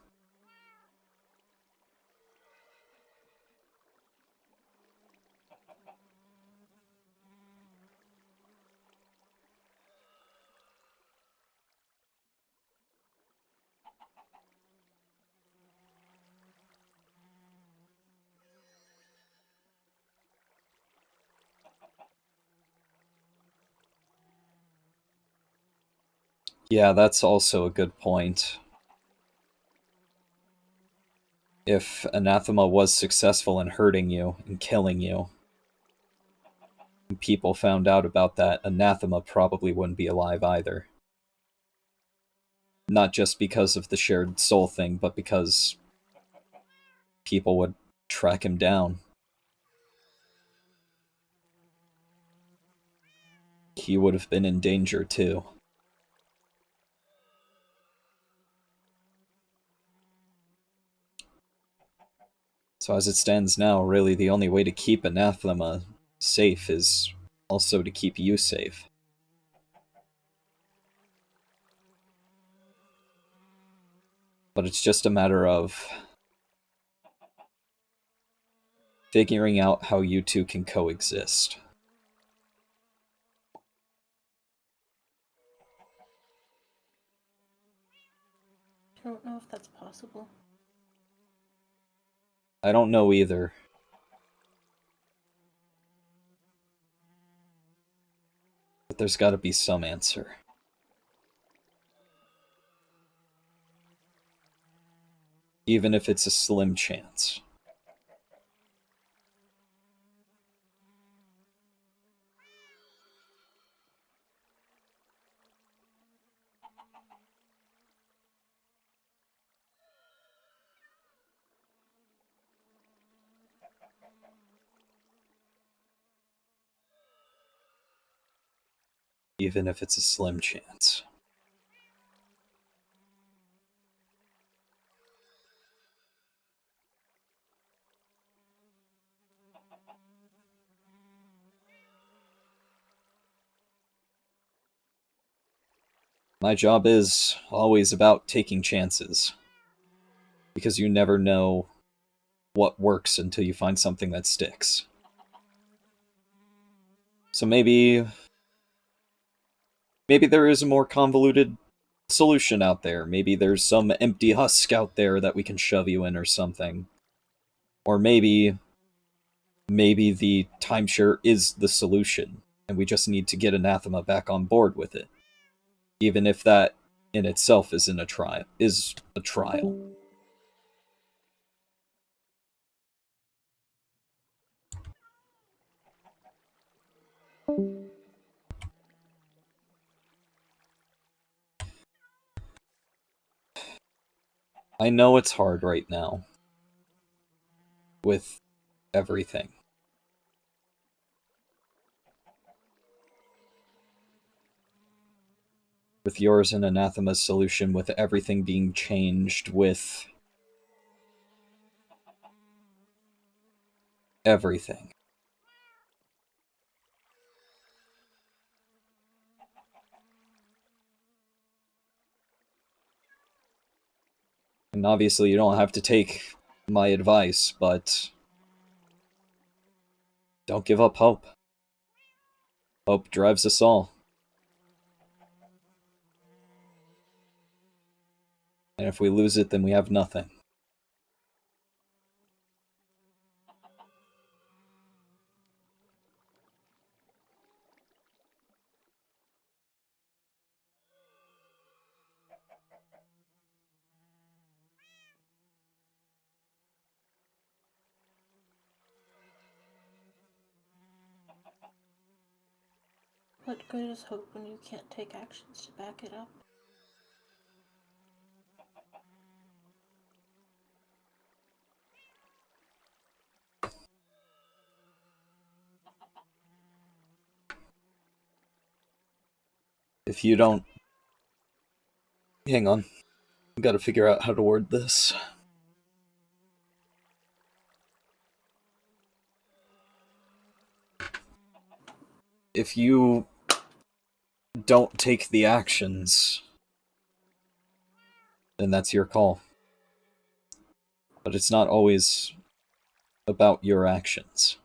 [SPEAKER 1] Yeah, that's also a good point. If Anathema was successful in hurting you and killing you, people found out about that, Anathema probably wouldn't be alive either. Not just because of the shared soul thing, but because people would track him down. He would have been in danger too. So as it stands now, really the only way to keep Anathema safe is also to keep you safe. But it's just a matter of figuring out how you two can coexist.
[SPEAKER 3] I don't know if that's possible.
[SPEAKER 1] I don't know either. But there's gotta be some answer. Even if it's a slim chance. Even if it's a slim chance. My job is always about taking chances. Because you never know what works until you find something that sticks. So maybe there is a more convoluted solution out there. Maybe there's some empty husk out there that we can shove you in or something. Or maybe the timeshare is the solution, and we just need to get Anathema back on board with it. Even if that in itself is a trial. I know it's hard right now. With everything. With yours and Anathema's solution, with everything being changed, with everything. And obviously you don't have to take my advice, but don't give up hope. Hope drives us all. And if we lose it, then we have nothing.
[SPEAKER 3] What good is hope when you can't take actions to back it up?
[SPEAKER 1] If you don't... Hang on. I gotta figure out how to word this. If you don't take the actions, then that's your call. But it's not always about your actions.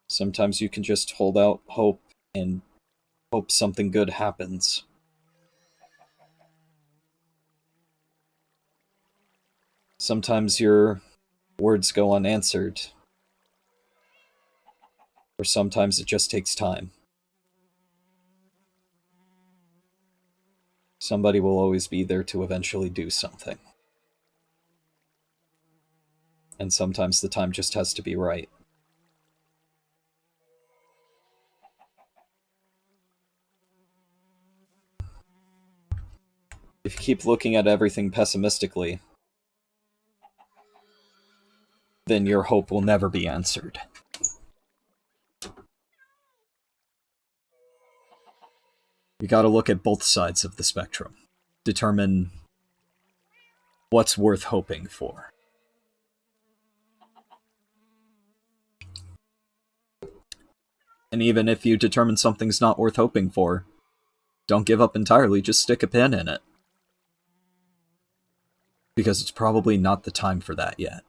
[SPEAKER 1] Sometimes you can just hold out hope and hope something good happens. Sometimes your words go unanswered. Or sometimes it just takes time. Somebody will always be there to eventually do something. And sometimes the time just has to be right. If you keep looking at everything pessimistically, then your hope will never be answered. You gotta look at both sides of the spectrum. Determine what's worth hoping for. And even if you determine something's not worth hoping for, don't give up entirely, just stick a pin in it. Because it's probably not the time for that yet.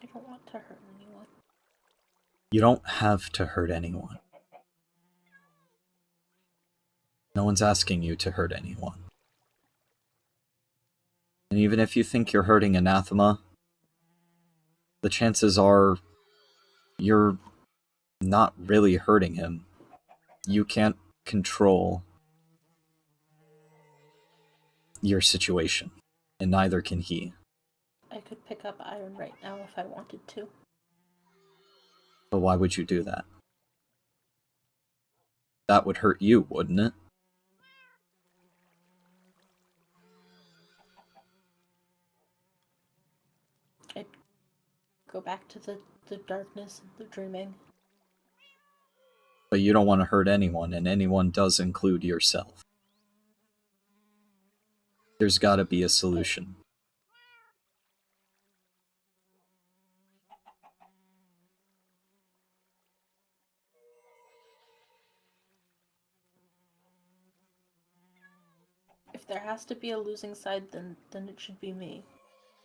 [SPEAKER 3] I don't want to hurt anyone.
[SPEAKER 1] You don't have to hurt anyone. No one's asking you to hurt anyone. And even if you think you're hurting Anathema, the chances are you're not really hurting him. You can't control your situation, and neither can he.
[SPEAKER 3] I could pick up iron right now if I wanted to.
[SPEAKER 1] But why would you do that? That would hurt you, wouldn't it?
[SPEAKER 3] I'd go back to the darkness and the dreaming.
[SPEAKER 1] But you don't want to hurt anyone, and anyone does include yourself. There's gotta be a solution.
[SPEAKER 3] If there has to be a losing side, then it should be me.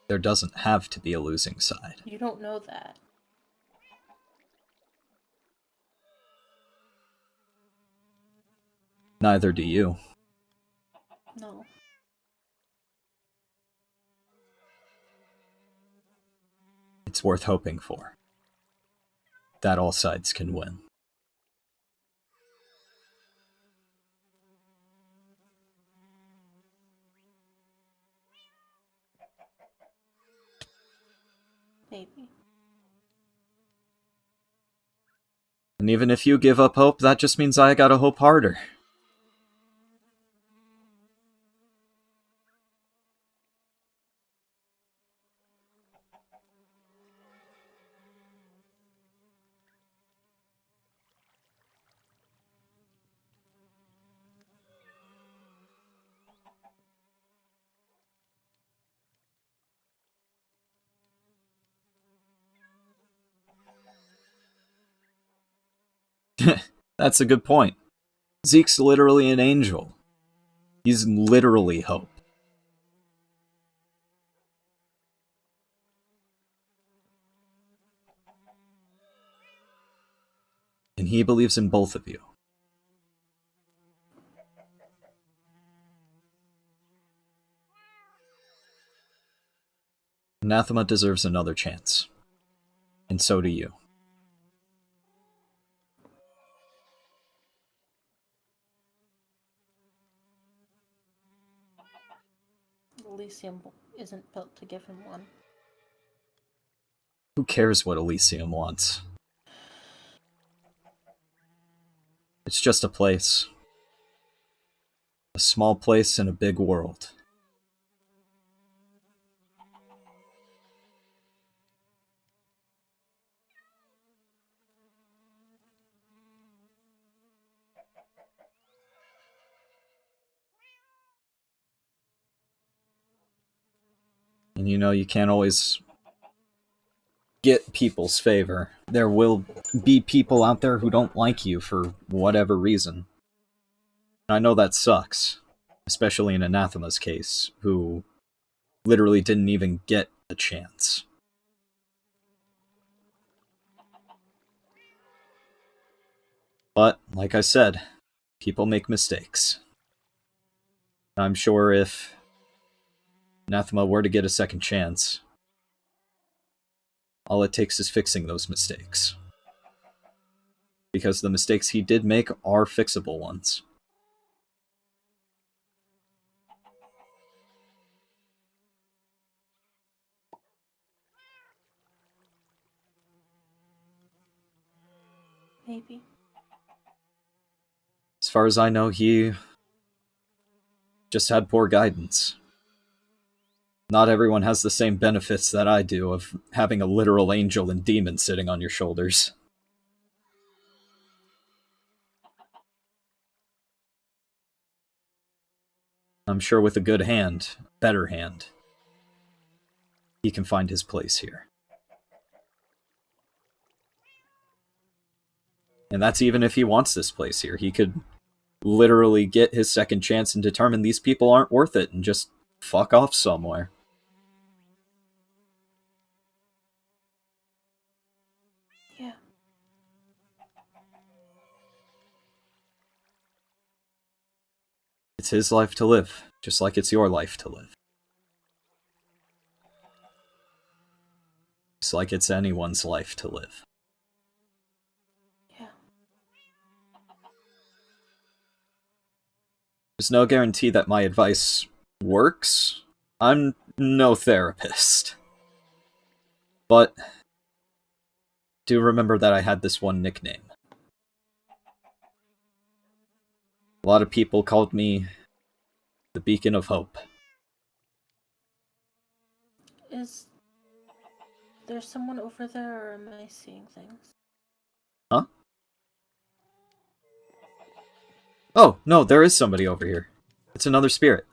[SPEAKER 1] There doesn't have to be a losing side.
[SPEAKER 3] You don't know that.
[SPEAKER 1] Neither do you.
[SPEAKER 3] No.
[SPEAKER 1] It's worth hoping for. That all sides can win.
[SPEAKER 3] Maybe.
[SPEAKER 1] And even if you give up hope, that just means I gotta hope harder. That's a good point. Zeke's literally an angel. He's literally hope. And he believes in both of you. Anathema deserves another chance. And so do you.
[SPEAKER 3] Elysium isn't built to give him one.
[SPEAKER 1] Who cares what Elysium wants? It's just a place. A small place in a big world. And you know, you can't always get people's favor. There will be people out there who don't like you for whatever reason. I know that sucks, especially in Anathema's case, who literally didn't even get a chance. But, like I said, people make mistakes. I'm sure if Anathema were to get a second chance, all it takes is fixing those mistakes. Because the mistakes he did make are fixable ones.
[SPEAKER 3] Maybe.
[SPEAKER 1] As far as I know, he just had poor guidance. Not everyone has the same benefits that I do of having a literal angel and demon sitting on your shoulders. I'm sure with a good hand, better hand, he can find his place here. And that's even if he wants this place here. He could literally get his second chance and determine these people aren't worth it and just fuck off somewhere.
[SPEAKER 3] Yeah.
[SPEAKER 1] It's his life to live, just like it's your life to live. Just like it's anyone's life to live.
[SPEAKER 3] Yeah.
[SPEAKER 1] There's no guarantee that my advice works. I'm no therapist. But do remember that I had this one nickname. A lot of people called me the Beacon of Hope.
[SPEAKER 3] Is there someone over there, or am I seeing things?
[SPEAKER 1] Huh? Oh, no, there is somebody over here. It's another spirit.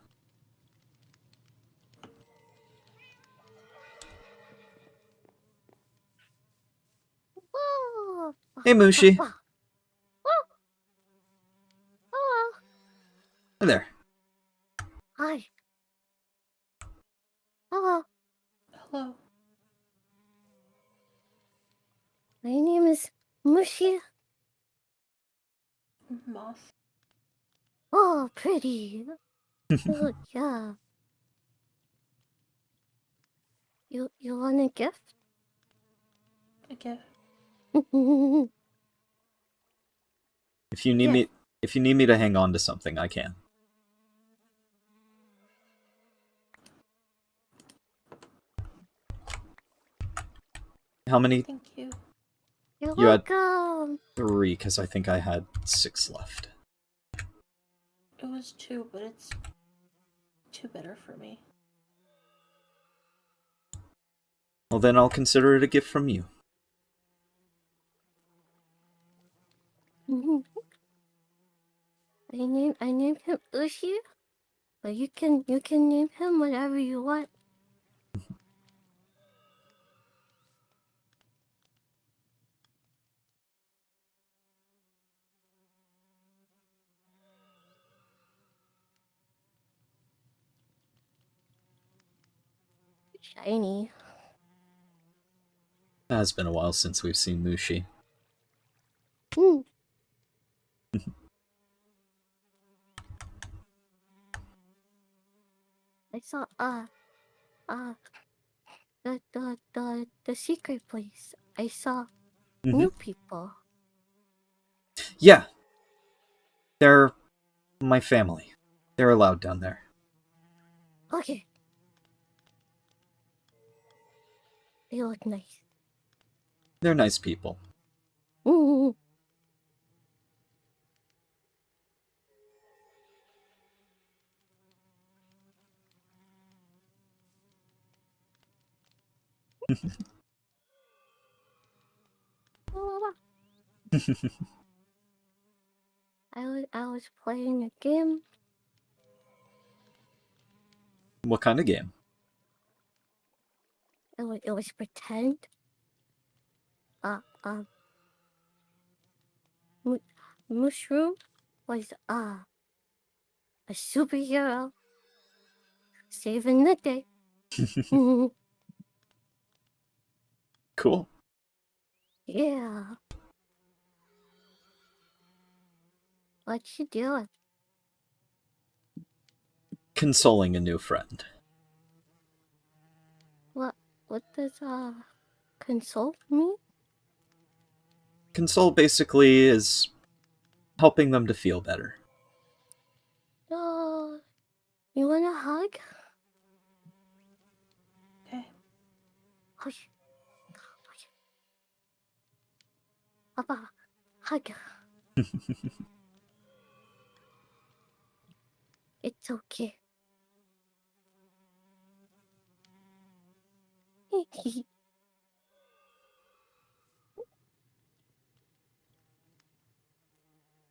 [SPEAKER 5] Whoa.
[SPEAKER 1] Hey, Mushi.
[SPEAKER 5] Whoa. Hello.
[SPEAKER 1] Hi there.
[SPEAKER 5] Hi. Hello.
[SPEAKER 3] Hello.
[SPEAKER 5] My name is Mushi.
[SPEAKER 3] Moth.
[SPEAKER 5] Oh, pretty. Oh, yeah. You want a gift?
[SPEAKER 3] A gift.
[SPEAKER 1] If you need me to hang on to something, I can. How many?
[SPEAKER 3] Thank you.
[SPEAKER 5] You're
[SPEAKER 1] You had
[SPEAKER 5] welcome.
[SPEAKER 1] 3, because I think I had 6 left.
[SPEAKER 3] It was 2, but it's 2 better for me.
[SPEAKER 1] Well, then I'll consider it a gift from you.
[SPEAKER 5] I named him Ushi, but you can name him whatever you want. Shiny.
[SPEAKER 1] It has been a while since we've seen Mushi.
[SPEAKER 5] Hmm. I saw the secret place. I saw new people.
[SPEAKER 1] Yeah. They're my family. They're allowed down there.
[SPEAKER 5] Okay. They look nice.
[SPEAKER 1] They're nice people.
[SPEAKER 5] Mm. I was playing a game.
[SPEAKER 1] What kind of game?
[SPEAKER 5] It was pretend. uh, mu- Mushroom was a superhero saving the day.
[SPEAKER 1] Cool.
[SPEAKER 5] Yeah. What you doing?
[SPEAKER 1] Consoling a new friend.
[SPEAKER 5] What does console mean?
[SPEAKER 1] Console basically is helping them to feel better.
[SPEAKER 5] You want a hug?
[SPEAKER 3] Okay.
[SPEAKER 5] Hush. Papa, hug. It's okay.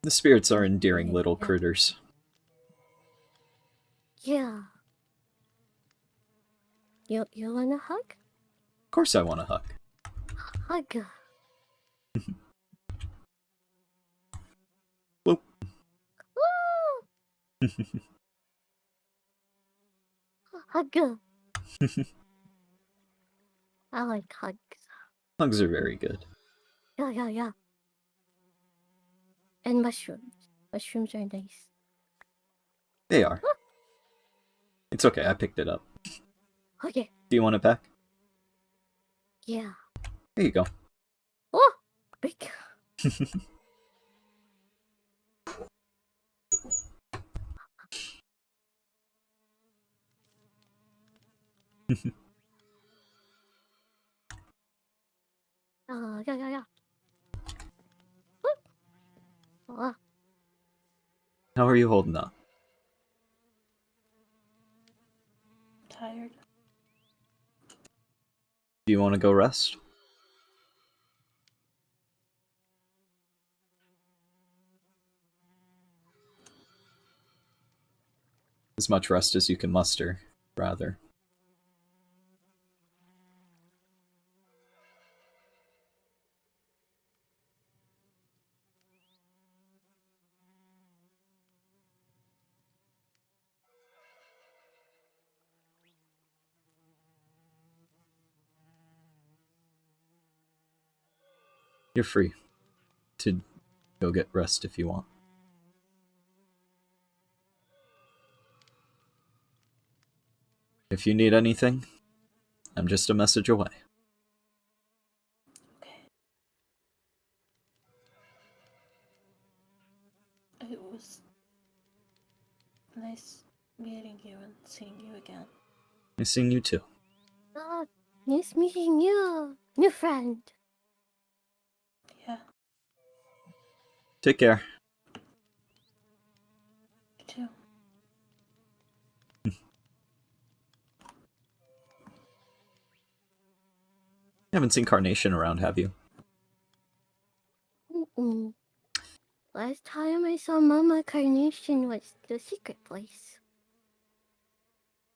[SPEAKER 1] The spirits are endearing little critters.
[SPEAKER 5] Yeah. You want a hug?
[SPEAKER 1] Of course I want a hug.
[SPEAKER 5] Hug.
[SPEAKER 1] Boop.
[SPEAKER 5] Woo! Hug. I like hugs.
[SPEAKER 1] Hugs are very good.
[SPEAKER 5] Yeah. And mushrooms. Mushrooms are nice.
[SPEAKER 1] They are. It's okay, I picked it up.
[SPEAKER 5] Okay.
[SPEAKER 1] Do you want it back?
[SPEAKER 5] Yeah.
[SPEAKER 1] Here you go.
[SPEAKER 5] Oh! Big. Yeah. Oh,
[SPEAKER 1] How are you holding up?
[SPEAKER 3] Tired.
[SPEAKER 1] Do you want to go rest? As much rest as you can muster, rather. You're free to go get rest if you want. If you need anything, I'm just a message away.
[SPEAKER 3] Okay. It was nice meeting you and seeing you again.
[SPEAKER 1] Nice seeing you too.
[SPEAKER 5] nice meeting you, new friend.
[SPEAKER 3] Yeah,
[SPEAKER 1] Take care.
[SPEAKER 3] you too.
[SPEAKER 1] You haven't seen Carnation around, have you?
[SPEAKER 5] Mm-mm. Last time I saw Mama Carnation was the secret place.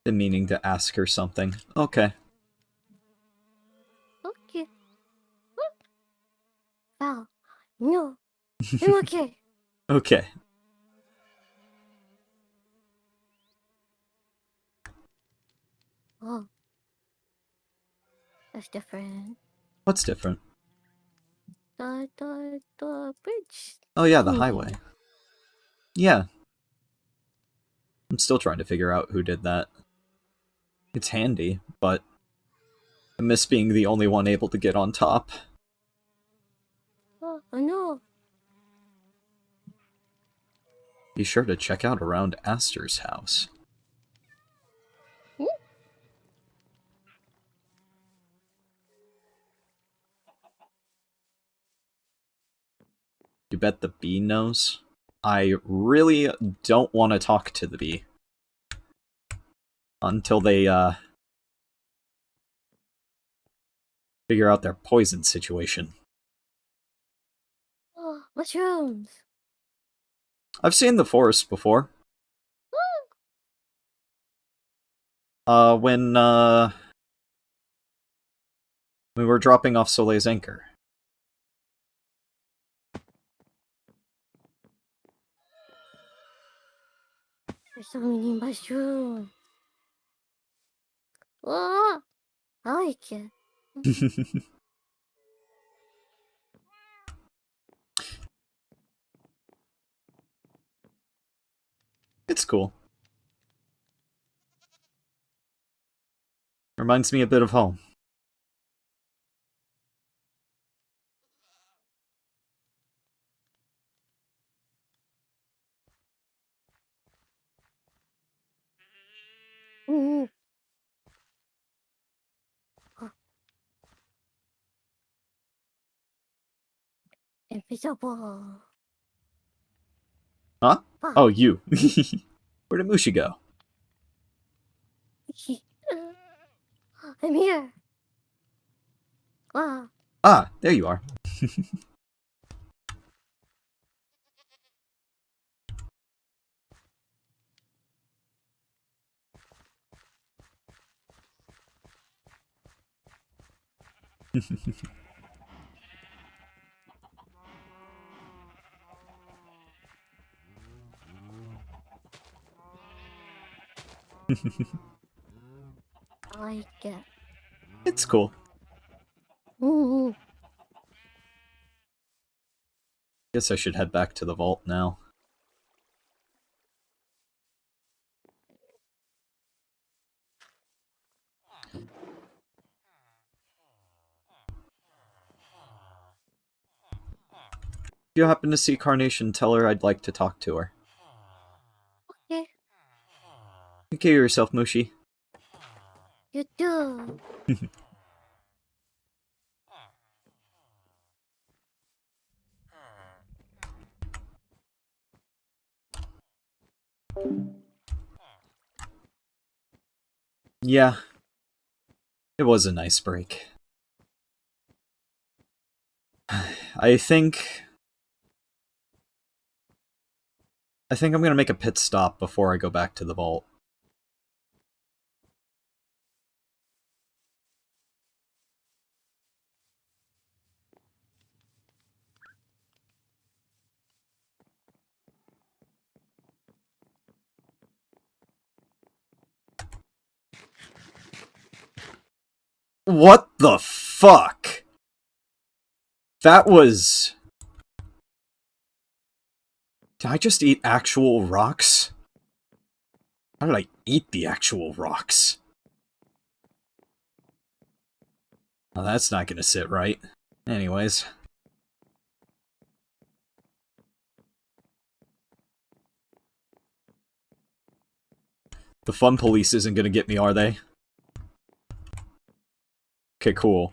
[SPEAKER 1] Been meaning to ask her something. Okay.
[SPEAKER 5] Okay. Val, no, I'm okay.
[SPEAKER 1] Okay.
[SPEAKER 5] Oh, that's different.
[SPEAKER 1] What's different?
[SPEAKER 5] The bridge.
[SPEAKER 1] Oh yeah, the
[SPEAKER 5] thingy.
[SPEAKER 1] highway. Yeah. I'm still trying to figure out who did that. It's handy, but I miss being the only one able to get on top.
[SPEAKER 5] Oh no.
[SPEAKER 1] Be sure to check out around Astor's house. You bet the bee knows? I really don't want to talk to the bee. Until they, figure out their poison situation.
[SPEAKER 5] Oh, mushrooms.
[SPEAKER 1] I've seen the forest before. When we were dropping off Soleil's anchor.
[SPEAKER 5] There's so many mushrooms. Oh, I like it.
[SPEAKER 1] It's cool. Reminds me a bit of home.
[SPEAKER 5] Ooh. Oh, invisible.
[SPEAKER 1] Huh?
[SPEAKER 5] Ah.
[SPEAKER 1] Oh, you. Where did Mushi go?
[SPEAKER 5] I'm here. Ah.
[SPEAKER 1] Ah, there you are.
[SPEAKER 5] I like it.
[SPEAKER 1] It's cool.
[SPEAKER 5] Ooh.
[SPEAKER 1] Guess I should head back to the vault now. If you happen to see Carnation, tell her I'd like to talk to her.
[SPEAKER 5] Okay.
[SPEAKER 1] Take care of yourself, Mushi.
[SPEAKER 5] You do.
[SPEAKER 1] Yeah, it was a nice break. I think I'm gonna make a pit stop before I go back to the vault. What the fuck? That was... Did I just eat actual rocks? How did I eat the actual rocks? Well, that's not gonna sit right. Anyways. The fun police isn't gonna get me, are they? Okay, cool.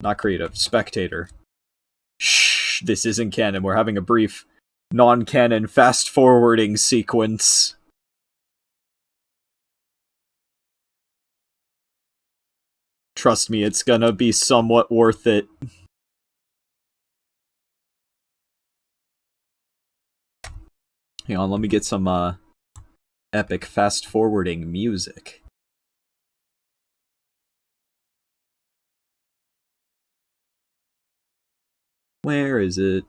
[SPEAKER 1] Not creative. Spectator. Shh, this isn't canon. We're having a brief non-canon fast-forwarding sequence. Trust me, it's gonna be somewhat worth it. Hang on, let me get some, epic fast-forwarding music. Where is it?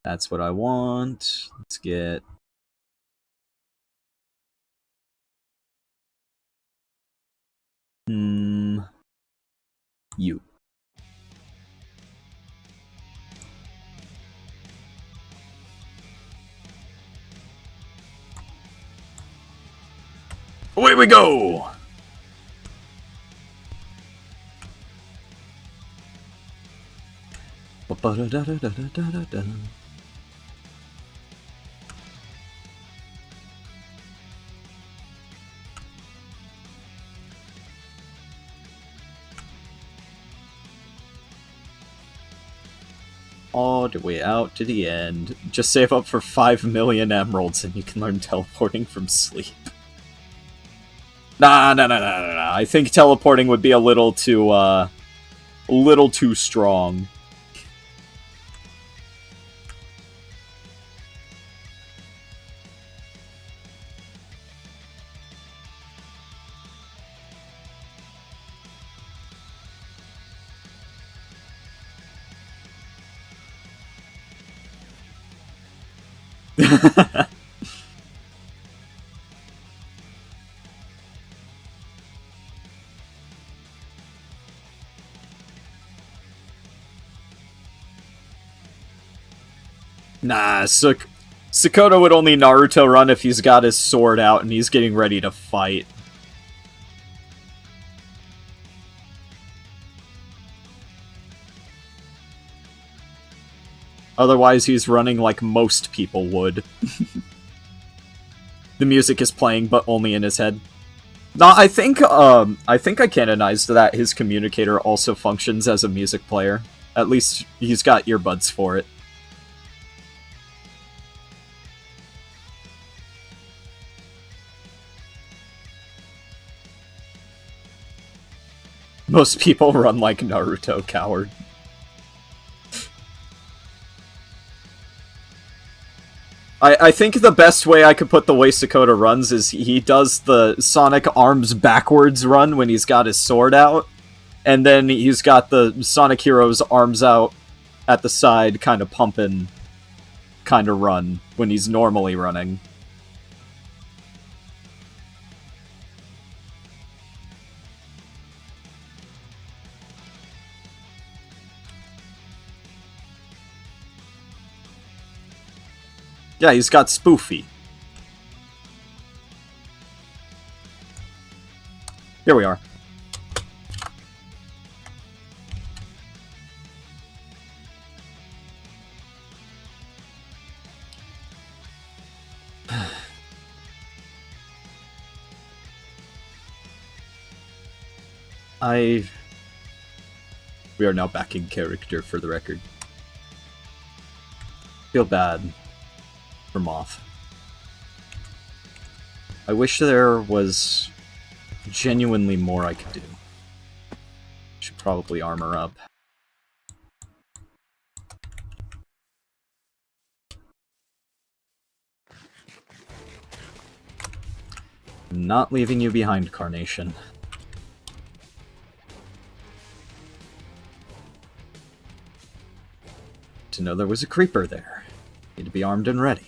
[SPEAKER 1] That's what I want. Let's get... You. Away we go! Ba-da-da-da-da-da-da-da. All the way out to the end. Just save up for 5 million emeralds and you can learn teleporting from sleep. Nah. I think teleporting would be a little too strong. Nah, Sakota would only Naruto run if he's got his sword out and he's getting ready to fight. Otherwise, he's running like most people would. The music is playing, but only in his head. No, I think I canonized that his communicator also functions as a music player. At least he's got earbuds for it. Most people run like Naruto, coward. I think the best way I could put the way Sakota runs is he does the Sonic arms backwards run when he's got his sword out, and then he's got the Sonic Heroes arms out at the side, kind of pumping, kind of run when he's normally running. Yeah, he's got Spoofy. Here we are. We are now back in character, for the record. Feel bad for Moth. I wish there was genuinely more I could do. Should probably armor up. Not leaving you behind, Carnation. To know there was a creeper there. Need to be armed and ready.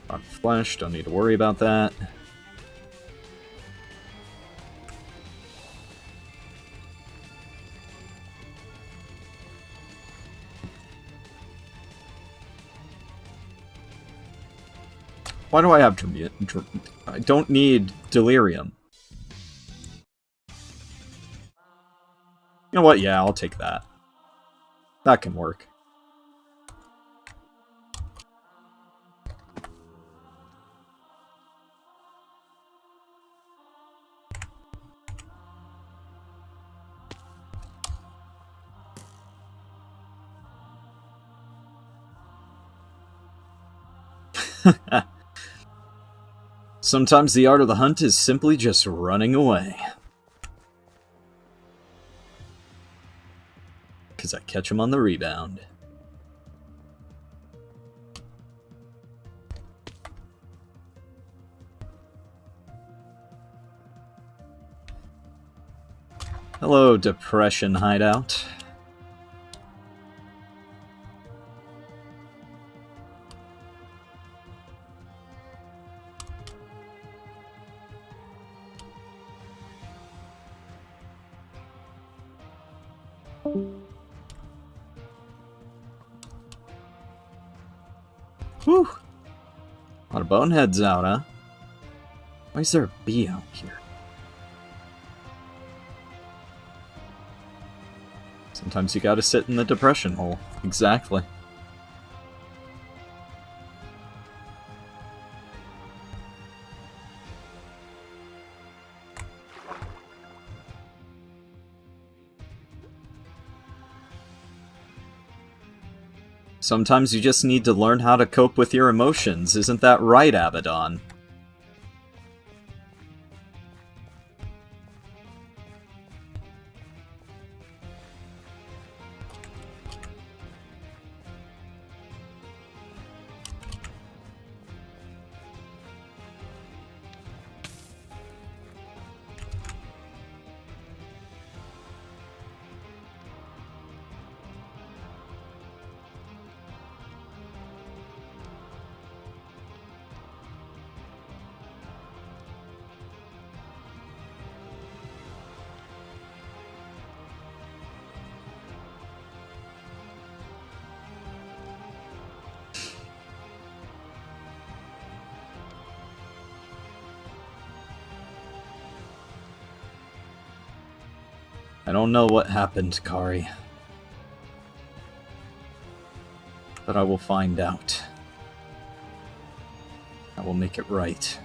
[SPEAKER 1] On flesh, don't need to worry about that. Why do I have I don't need delirium. You know what? Yeah, I'll take that. That can work. Sometimes the art of the hunt is simply just running away. Because I catch him on the rebound. Hello, Depression Hideout. Whew. A lot of boneheads out, huh? Why is there a bee out here? Sometimes you gotta sit in the depression hole. Exactly. Sometimes you just need to learn how to cope with your emotions. Isn't that right, Abaddon? I don't know what happened, Kari. But I will find out. I will make it right.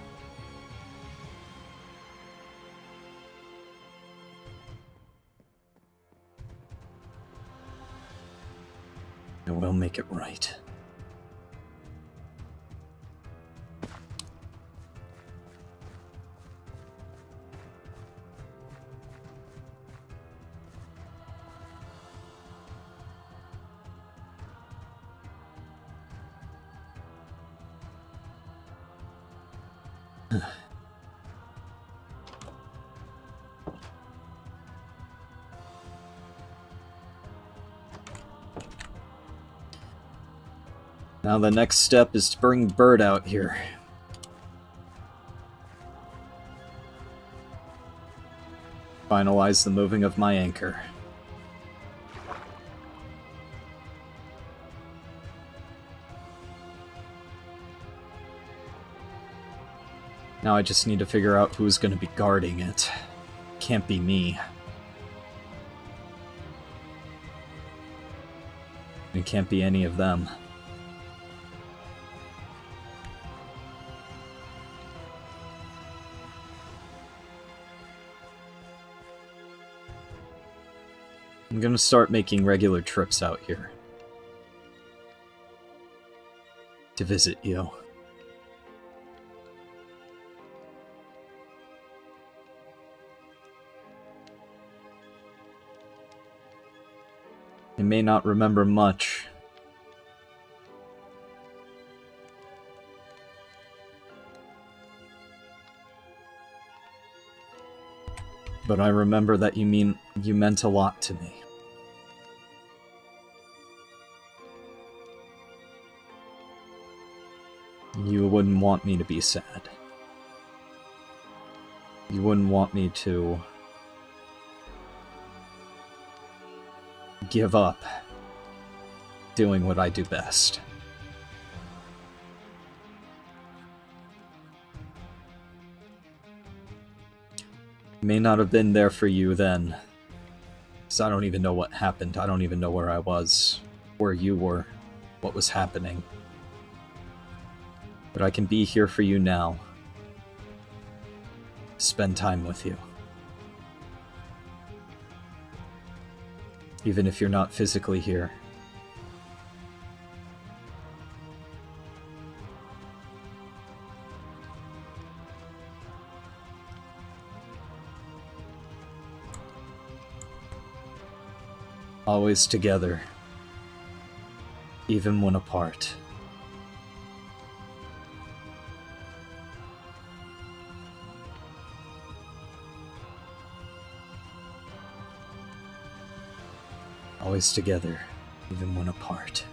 [SPEAKER 1] I will make it right. Now the next step is to bring Bird out here. Finalize the moving of my anchor. Now I just need to figure out who's going to be guarding it. Can't be me. It can't be any of them. I'm gonna start making regular trips out here. To visit you. I may not remember much. But I remember that you meant a lot to me. You wouldn't want me to be sad. You wouldn't want me to give up doing what I do best. May not have been there for you then, because I don't even know what happened. I don't even know where I was, where you were, what was happening. But I can be here for you now. Spend time with you. Even if you're not physically here. Always together, even when apart. Always together, even when apart.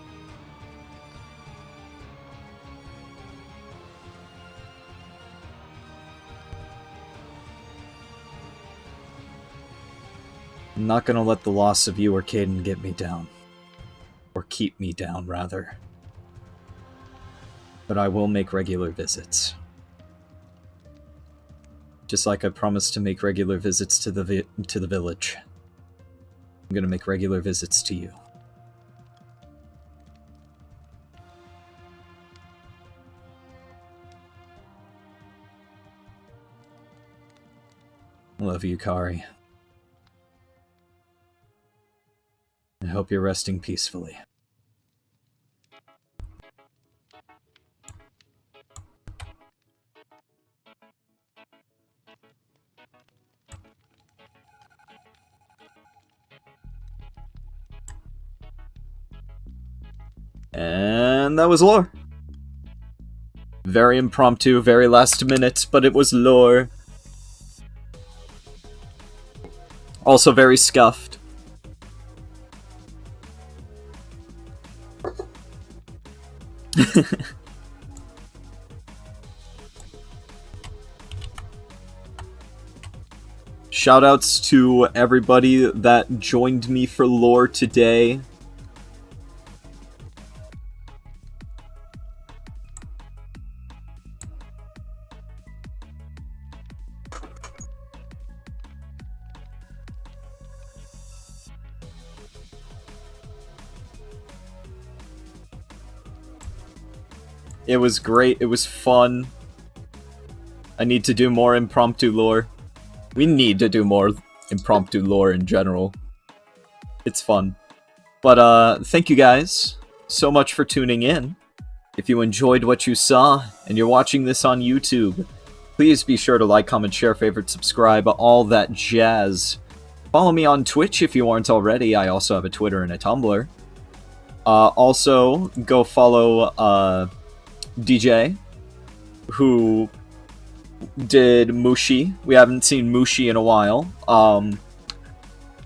[SPEAKER 1] I'm not gonna let the loss of you or Caden get me down. Or keep me down, rather. But I will make regular visits. Just like I promised to make regular visits to the village. I'm gonna make regular visits to you. I love you, Kari. I hope you're resting peacefully. And that was lore. Very impromptu, very last minute, but it was lore. Also very scuffed. Shoutouts to everybody that joined me for lore today. It was great. It was fun. I need to do more impromptu lore. We need to do more impromptu lore in general. It's fun. But, thank you guys so much for tuning in. If you enjoyed what you saw, and you're watching this on YouTube, please be sure to like, comment, share, favorite, subscribe, all that jazz. Follow me on Twitch if you aren't already. I also have a Twitter and a Tumblr. Also, go follow, DJ, who did Mushi. We haven't seen Mushi in a while.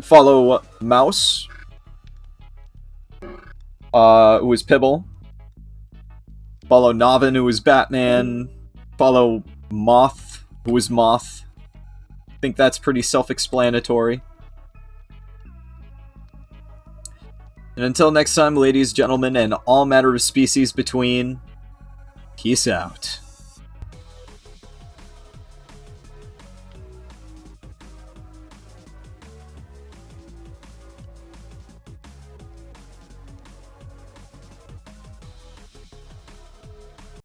[SPEAKER 1] Follow Mouse, who is Pibble. Follow Navin, who is Batman. Follow Moth, who is Moth. I think that's pretty self-explanatory. And until next time, ladies, gentlemen, and all matter of species between, peace out.